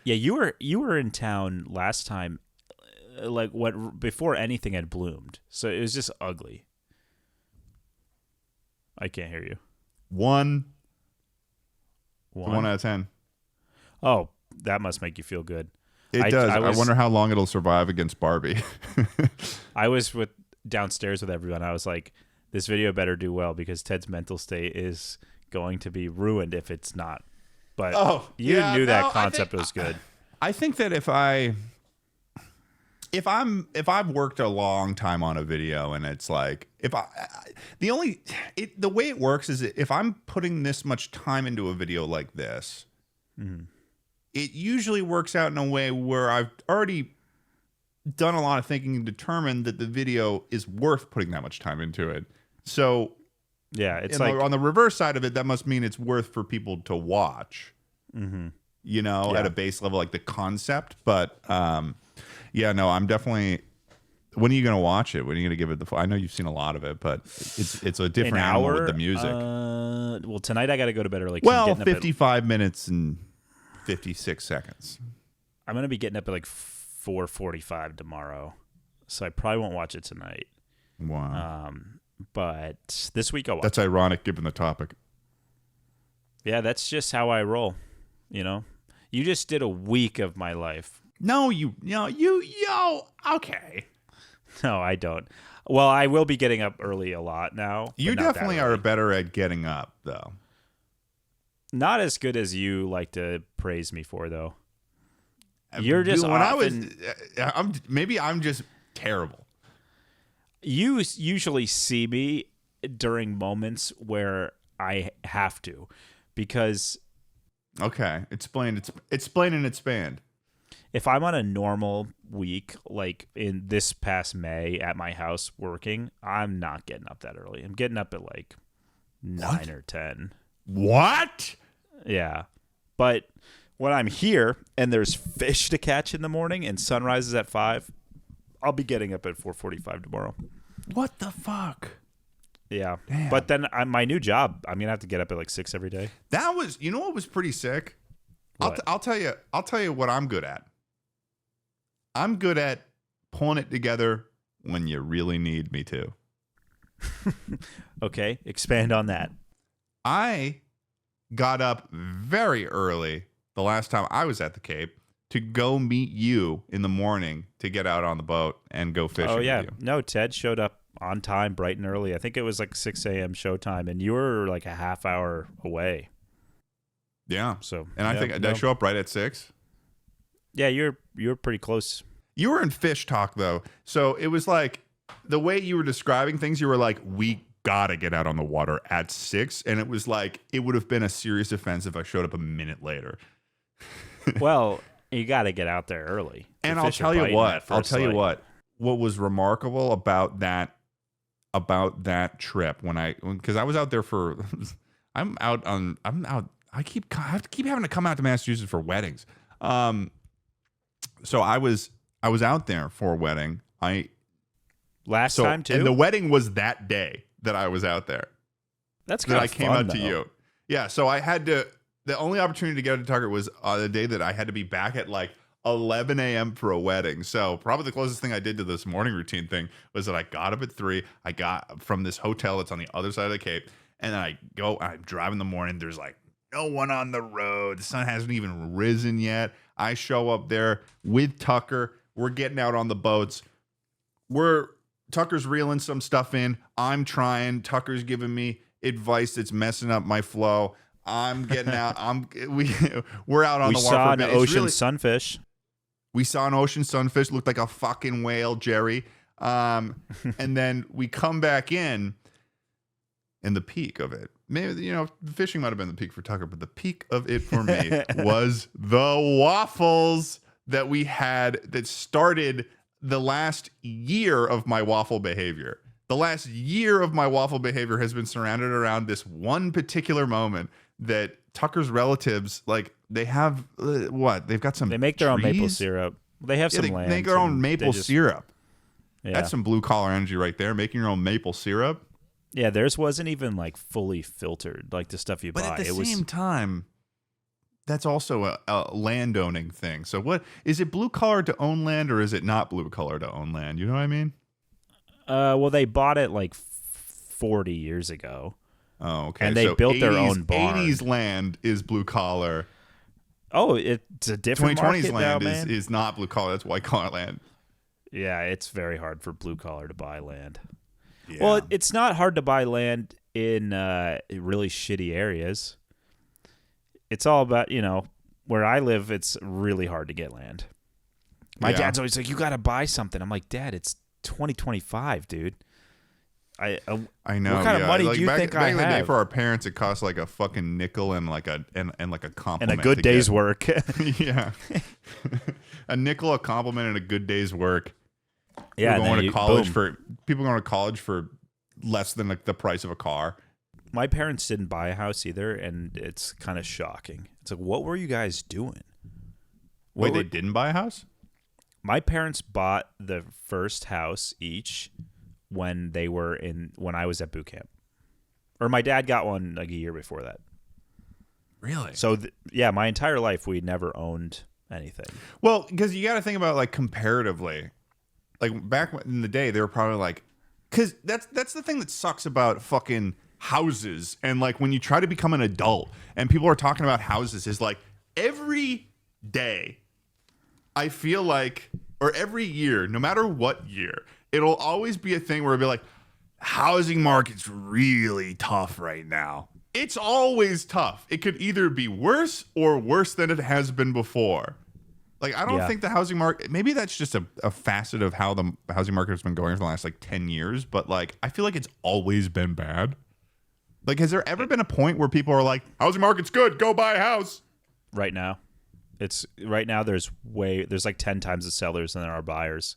Yeah, you were in town last time, before anything had bloomed, so it was just ugly. I can't hear you. One out of 10. Oh, that must make you feel good. It does. I wonder how long it'll survive against Barbie. I was downstairs with everyone. I was like, this video better do well because Ted's mental state is going to be ruined if it's not. But that concept was good. I think that if I've worked a long time on a video and it's like the way it works is if I'm putting this much time into a video like this, it usually works out in a way where I've already done a lot of thinking and determined that the video is worth putting that much time into it. So yeah, it's on the reverse side of it, that must mean it's worth for people to watch. At a base level, like the concept. But I'm definitely. When are you going to watch it? When are you going to give it the? I know you've seen a lot of it, but it's a different animal with the music. Well, tonight I got to go to bed early. 55 minutes and 56 seconds. I'm going to be getting up at 4:45 tomorrow, so I probably won't watch it tonight. Wow. But this week I'll watch. That's ironic given the topic. Yeah, that's just how I roll. You just did a week of my life. No, okay. No, I don't. Well, I will be getting up early a lot now. You definitely are better at getting up, though. Not as good as you like to praise me for, though. You're just maybe I'm just terrible. You usually see me during moments where I have to, because. Okay, explain and expand. If I'm on a normal week, like in this past May at my house working, I'm not getting up that early. I'm getting up at 9 or 10. What? Yeah. But when I'm here and there's fish to catch in the morning and sunrise is at 5, I'll be getting up at 4:45 tomorrow. What the fuck? Yeah. Damn. But then my new job, I'm going to have to get up at 6 every day. That was, what was pretty sick? What? I'll tell you what I'm good at. I'm good at pulling it together when you really need me to. Okay, expand on that. I got up very early the last time I was at the Cape to go meet you in the morning to get out on the boat and go fishing. Oh, yeah. with you. No, Ted showed up on time, bright and early. I think it was 6 a.m. showtime, and you were a half hour away. Yeah. So, and I think, did I show up right at 6? Yeah, you're pretty close. You were in fish talk, though. So it was the way you were describing things, you were like, we gotta get out on the water at 6. And it was it would have been a serious offense if I showed up a minute later. Well, you got to get out there early. And I'll tell you what was remarkable about that trip because I was out there I have to keep having to come out to Massachusetts for weddings. So I was out there for a wedding. Last time too, and the wedding was that day that I was out there. That's kind of fun. I came out to you. Yeah. So I had to. The only opportunity to get to Tucker was the day that I had to be back at like 11 a.m. for a wedding. So probably the closest thing I did to this morning routine thing was that I got up at 3. I got from this hotel that's on the other side of the Cape, and then I'm driving in the morning. There's like no one on the road. The sun hasn't even risen yet. I show up there with Tucker. We're getting out on the boats. Tucker's reeling some stuff in. I'm trying. Tucker's giving me advice that's messing up my flow. I'm getting out. We're out on the water. We saw an ocean sunfish. We saw an ocean sunfish. Looked like a fucking whale, Jerry. And then we come back in, and the peak of it. Maybe, fishing might have been the peak for Tucker, but the peak of it for me was the waffles that we had that started the last year of my waffle behavior. The last year of my waffle behavior has been surrounded around this one particular moment that Tucker's relatives, like, they have, what? They've got some They make their trees? own maple syrup. They have some land. They make their own maple syrup. Yeah. That's some blue collar energy right there, making your own maple syrup. Yeah, theirs wasn't even like fully filtered, like the stuff you buy. But at the same time, that's also a land owning thing. So what is it, blue collar to own land, or is it not blue collar to own land? You know what I mean? Well, they bought it like 40 years ago. Oh, okay. And they built their own barn. 80s land is blue collar. Oh, it's a different 2020's market land now, man. is not blue collar. That's white collar land. Yeah, it's very hard for blue collar to buy land. Yeah. Well, it's not hard to buy land in really shitty areas. It's all about, where I live, it's really hard to get land. My dad's always like, you got to buy something. I'm like, Dad, it's 2025, dude. I know. What kind of money do you back, think back I in the day have? for our parents, it cost like a fucking nickel and like a compliment And a good day's work. Yeah. A nickel, a compliment, and a good day's work. Yeah, people going to college for less than like the price of a car. My parents didn't buy a house either, and it's kind of shocking. It's like, what were you guys doing? They didn't buy a house? My parents bought the first house each when I was at boot camp, or my dad got one like a year before that. Really? So my entire life we never owned anything. Well, because you got to think about like comparatively, like back in the day, they were probably like, because that's the thing that sucks about fucking houses, and like when you try to become an adult and people are talking about houses, is like every day I feel like, or every year, no matter what year, it'll always be a thing where it'll be like, housing market's really tough right now. It's always tough. It could either be worse or worse than it has been before. Like, I don't think the housing market, maybe that's just a facet of how the housing market has been going for the last like 10 years, but like, I feel like it's always been bad. Like, has there ever been a point where people are like, housing market's good, go buy a house? Right now, there's like 10 times the sellers than there are buyers.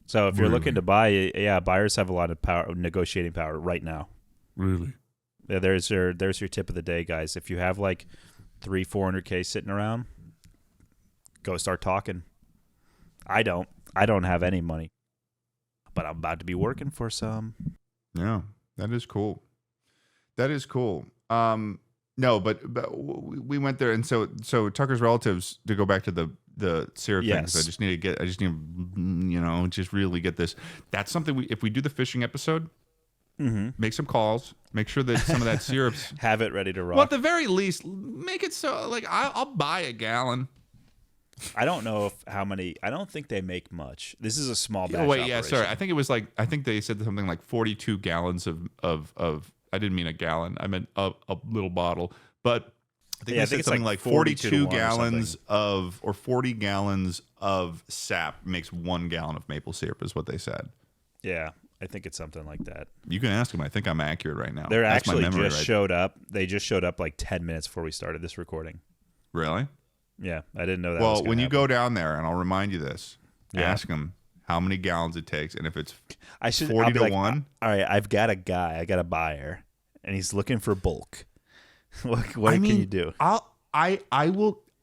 So if you're looking to buy, buyers have a lot of power, negotiating power right now. Really? Yeah, there's your tip of the day, guys. If you have like $300,000-$400,000 sitting around, go start talking. I don't have any money, but I'm about to be working for some. Yeah, that is cool. That is cool. No, but we went there, and so Tucker's relatives, to go back to the syrup things. I just need to just really get this. That's something if we do the fishing episode, make some calls, make sure that some of that syrup's have it ready to rock. Well, at the very least, make it so like I'll buy a gallon. I don't know how many. I don't think they make much. This is a small batch. Sorry. I think it was like, I think they said something like 42 gallons of. I didn't mean a gallon. I meant a little bottle. But I think they said something like 42 gallons or 40 gallons of sap makes 1 gallon of maple syrup is what they said. Yeah, I think it's something like that. You can ask them. I think I'm accurate right now. They're actually just showed up. They just showed up like 10 minutes before we started this recording. Really? Yeah, I didn't know that. Well, when you go down there, and I'll remind you this, ask them how many gallons it takes, and if it's 40 to 1. All right, I've got a guy, I got a buyer, and he's looking for bulk. What can you do? I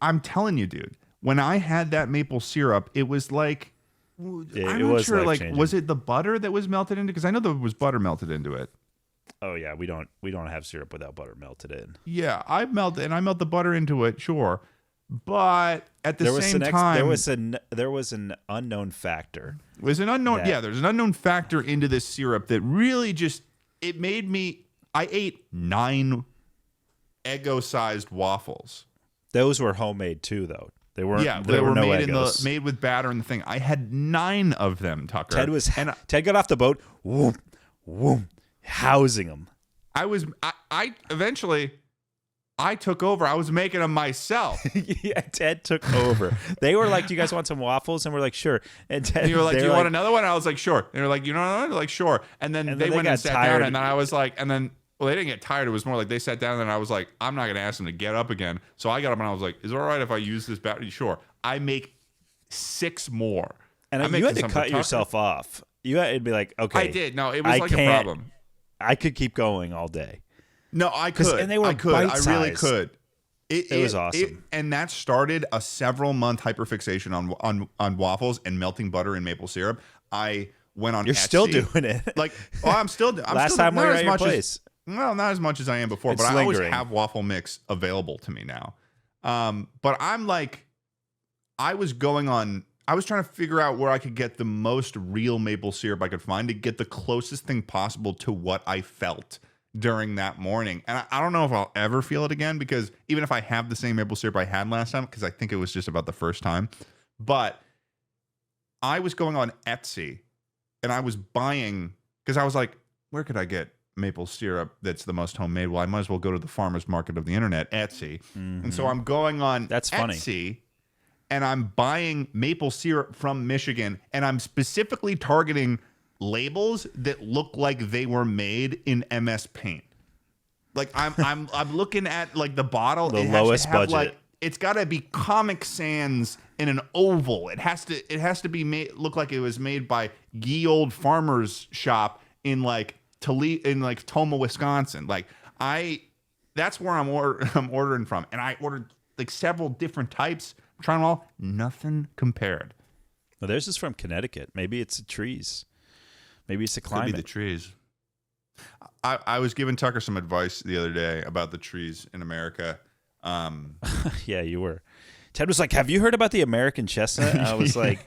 I'm telling you, dude, when I had that maple syrup, it was like, I'm not sure, like, was it the butter that was melted into? Because I know there was butter melted into it. Oh yeah, we don't have syrup without butter melted in. Yeah, I melt the butter into it, sure, but at the same time, there was an unknown factor. It was an unknown. Yeah, there's an unknown factor into this syrup that really just made me. I ate 9 Eggo-sized waffles. Those were homemade too, though. They weren't. Yeah, they were no made Eggos. made with batter and the thing. I had 9 of them, Tucker. Ted got off the boat, whoom, whoom, housing them. I eventually took over. I was making them myself. Yeah, Ted took over. They were like, "Do you guys want some waffles?" And we're like, "Sure." And Ted, you were like, "Do you want another one?" And I was like, "Sure." And they were like, "You know what?" They're like, "Sure." And then they went and sat down, and then I was like, well, they didn't get tired. It was more like they sat down, and I was like, I'm not going to ask them to get up again. So I got up, and I was like, is it all right if I use this battery? Sure. I make 6 more. And you had to cut yourself off. You had to be like, okay. I did. No, it was like a problem. I could keep going all day. No, I could. And they were I really could. It was awesome. And that started a several-month hyperfixation on waffles and melting butter and maple syrup. I went on You're Etsy. still doing it. Like, I'm still Last time we were at your place. Well, not as much as I am before, but I always have waffle mix available to me now. But I'm like, I was trying to figure out where I could get the most real maple syrup I could find to get the closest thing possible to what I felt during that morning. And I don't know if I'll ever feel it again, because even if I have the same maple syrup I had last time, because I think it was just about the first time, but I was going on Etsy and I was buying, because I was like, where could I get maple syrup that's the most homemade? Well, I might as well go to the farmer's market of the internet, Etsy. Mm-hmm. And so I'm going on Etsy and I'm buying maple syrup from Michigan, and I'm specifically targeting labels that look like they were made in MS Paint. Like I'm looking at like the bottle, the lowest budget. Like, it's got to be Comic Sans in an oval. It has to be made look like it was made by ye old farmer's shop in like Toma, Wisconsin. Like that's where I'm ordering from, and I ordered like several different types. I'm trying them all. Nothing compared. Well, theirs is from Connecticut. Maybe it's the trees. Maybe it's the climate. Could be the trees. I was giving Tucker some advice the other day about the trees in America. Yeah, you were. Ted was like, "Have you heard about the American chestnut?" I was like,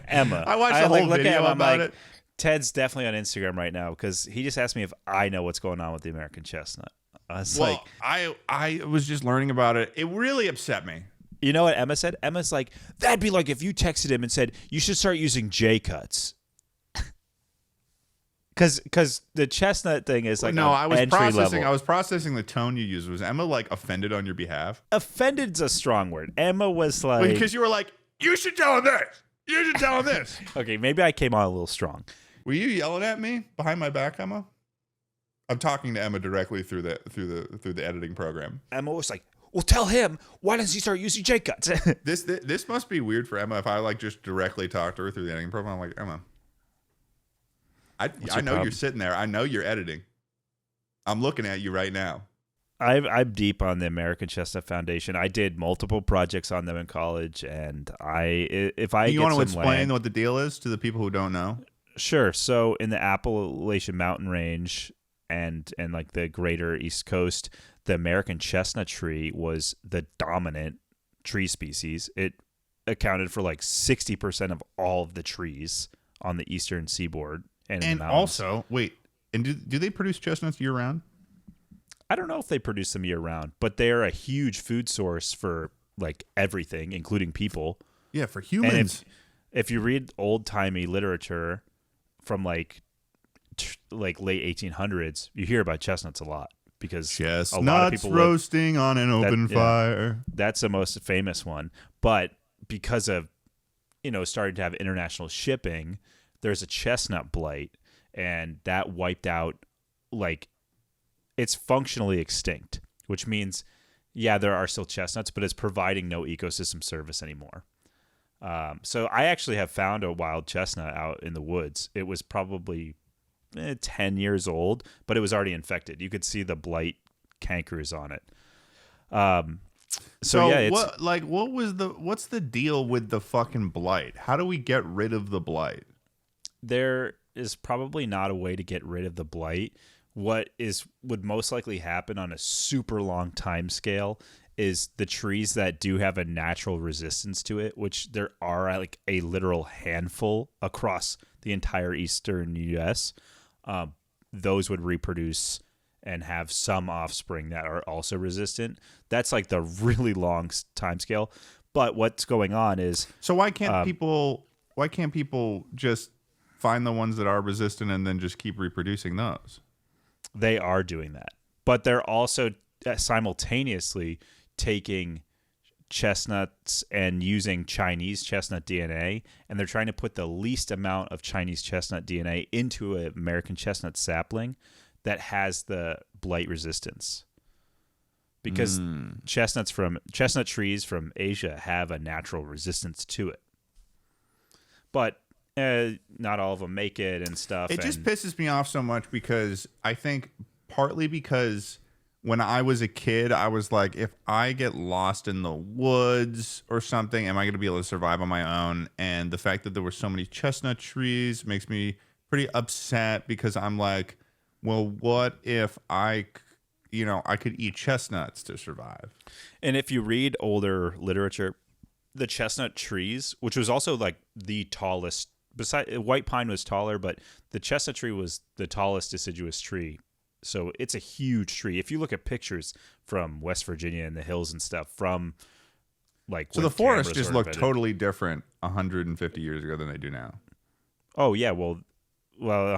"Emma." I watched the whole video about it. Ted's definitely on Instagram right now because he just asked me if I know what's going on with the American chestnut. I was just learning about it. It really upset me. You know what Emma said? Emma's like, that'd be like if you texted him and said, you should start using J-cuts. Because the chestnut thing is like level. I was processing the tone you used. Was Emma like offended on your behalf? Offended's a strong word. Emma was like... Because you were like, you should tell him this. You should tell him this. Okay, maybe I came on a little strong. Were you yelling at me behind my back, Emma? I'm talking to Emma directly through the editing program. Emma was like, well, tell him, why doesn't he start using J-cuts? This must be weird for Emma if I like just directly talk to her through the editing program. I'm like, Emma, I know you're sitting there. I know you're editing. I'm looking at you right now. I'm deep on the American Chestnut Foundation. I did multiple projects on them in college, and you want to explain what the deal is to the people who don't know? Sure. So in the Appalachian Mountain Range and like the greater East Coast, the American chestnut tree was the dominant tree species. It accounted for like 60% of all of the trees on the eastern seaboard and in the mountains. Also, wait, and do they produce chestnuts year round? I don't know if they produce them year round, but they're a huge food source for like everything, including people. Yeah, for humans. And if you read old timey literature from like late 1800s, you hear about chestnuts a lot because chestnuts a lot of people roasting on an open fire. That's the most famous one. But because of starting to have international shipping, there's a chestnut blight, and that wiped out like. It's functionally extinct, which means, yeah, there are still chestnuts, but it's providing no ecosystem service anymore. So I actually have found a wild chestnut out in the woods. It was probably 10 years old, but it was already infected. You could see the blight cankers on it. So yeah, what's the deal with the fucking blight? How do we get rid of the blight? There is probably not a way to get rid of the blight. What would most likely happen on a super long time scale is the trees that do have a natural resistance to it, which there are like a literal handful across the entire eastern U.S., those would reproduce and have some offspring that are also resistant. That's like the really long time scale. But what's going on is... So why can't people just find the ones that are resistant and then just keep reproducing those? They are doing that. But they're also simultaneously taking chestnuts and using Chinese chestnut DNA, and they're trying to put the least amount of Chinese chestnut DNA into an American chestnut sapling that has the blight resistance. Because chestnut trees from Asia have a natural resistance to it. But not all of them make it and stuff. It just pisses me off so much because I think partly because when I was a kid, I was like, if I get lost in the woods or something, am I going to be able to survive on my own? And the fact that there were so many chestnut trees makes me pretty upset because I'm like, well, what if I could eat chestnuts to survive? And if you read older literature, the chestnut trees, which was also like the tallest, white pine was taller, but the chestnut tree was the tallest deciduous tree. So it's a huge tree. If you look at pictures from West Virginia and the hills and stuff from like... So the forests just look totally different 150 years ago than they do now. Oh, yeah. Well,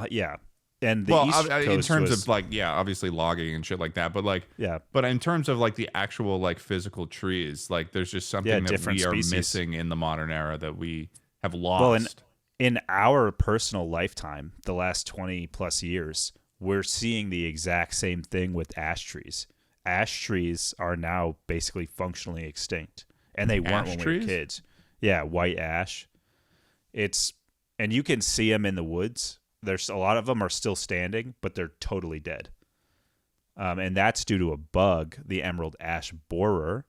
yeah. And the East Coast in terms of like, yeah, obviously logging and shit like that. But like, yeah. But in terms of like the actual like physical trees, like there's just something that we are missing in the modern era that we have lost. Well, in our personal lifetime, the last 20 plus years, we're seeing the exact same thing with ash trees. Ash trees are now basically functionally extinct, and they weren't when we were kids. Yeah, white ash. And you can see them in the woods. There's a lot of them are still standing, but they're totally dead. And that's due to a bug, the emerald ash borer,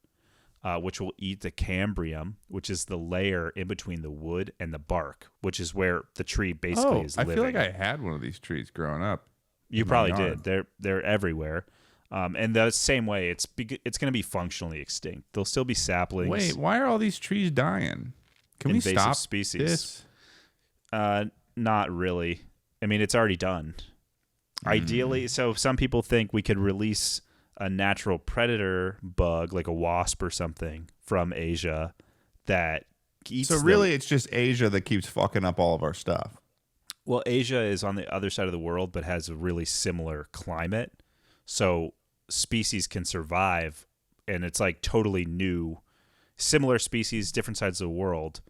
which will eat the cambium, which is the layer in between the wood and the bark, which is where the tree basically is living. I feel like I had one of these trees growing up. You probably did. They're everywhere. And the same way, it's going to be functionally extinct. There'll still be saplings. Wait, why are all these trees dying? Can we stop species? This? Not really. I mean, it's already done. Ideally, so some people think we could release a natural predator bug, like a wasp or something, from Asia that eats So really, it's just Asia that keeps fucking up all of our stuff. Well, Asia is on the other side of the world, but has a really similar climate. So species can survive, and it's like totally new, similar species, different sides of the world.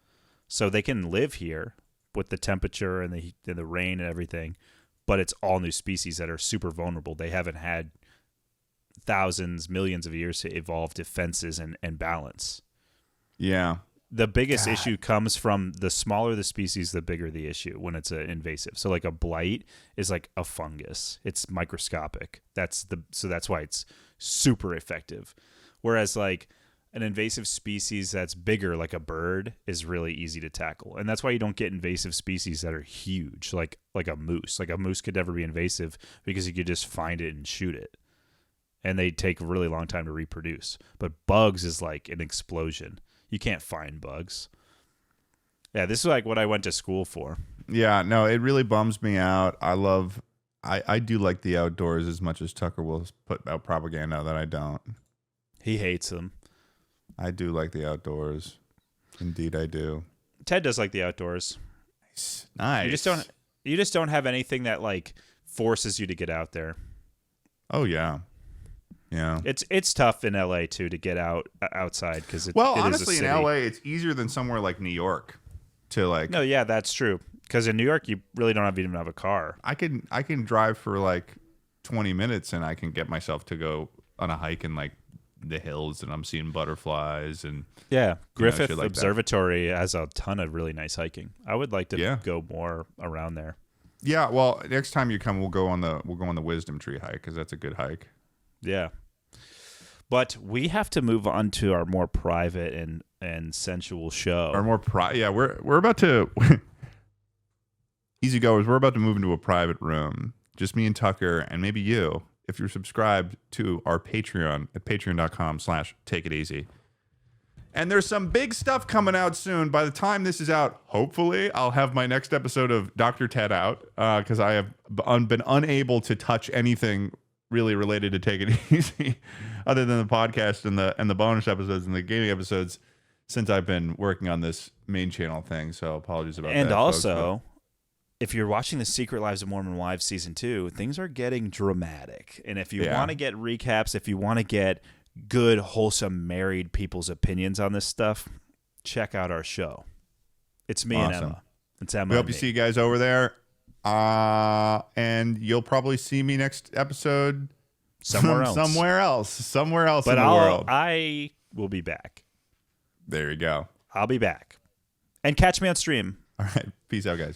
So they can live here with the temperature and the heat and the rain and everything, but it's all new species that are super vulnerable. They haven't had thousands, millions of years to evolve defenses and balance. Yeah. The biggest issue comes from the smaller the species, the bigger the issue when it's an invasive. So like a blight is like a fungus. It's microscopic. So that's why it's super effective. Whereas like an invasive species that's bigger, like a bird, is really easy to tackle. And that's why you don't get invasive species that are huge, like a moose. Like a moose could never be invasive because you could just find it and shoot it. And they take a really long time to reproduce. But bugs is like an explosion. You can't find bugs. Yeah, this is like what I went to school for. Yeah, no, it really bums me out. I do like the outdoors as much as Tucker will put out propaganda that I don't. He hates them. I do like the outdoors. Indeed, I do. Ted does like the outdoors. Nice. You just don't have anything that like forces you to get out there. Oh yeah. Yeah, it's tough in LA too to get outside because honestly, in LA it's easier than somewhere like New York to like. No, yeah, that's true. Because in New York you really don't even have a car. I can drive for like 20 minutes and I can get myself to go on a hike in like the hills and I'm seeing butterflies and Griffith like Observatory has a ton of really nice hiking. I would like to go more around there. Yeah, well, next time you come, we'll go on the Wisdom Tree hike because that's a good hike. Yeah. But we have to move on to our more private and sensual show. Our more yeah, we're about to easy goers. We're about to move into a private room, just me and Tucker, and maybe you, if you're subscribed to our Patreon at patreon.com/takeiteasy. And there's some big stuff coming out soon. By the time this is out, hopefully, I'll have my next episode of Dr. Ted out because I have been unable to touch anything really related to Take It Easy other than the podcast and the bonus episodes and the gaming episodes since I've been working on this main channel thing. So apologies about that. And also, if you're watching The Secret Lives of Mormon Wives Season 2, things are getting dramatic. And if you want to get recaps, if you want to get good, wholesome married people's opinions on this stuff, check out our show. It's me and Emma. It's Emma. We hope you see you guys over there. And you'll probably see me next episode somewhere else but in the world. I will be back. There you go. I'll be back. And catch me on stream. All right. Peace out, guys.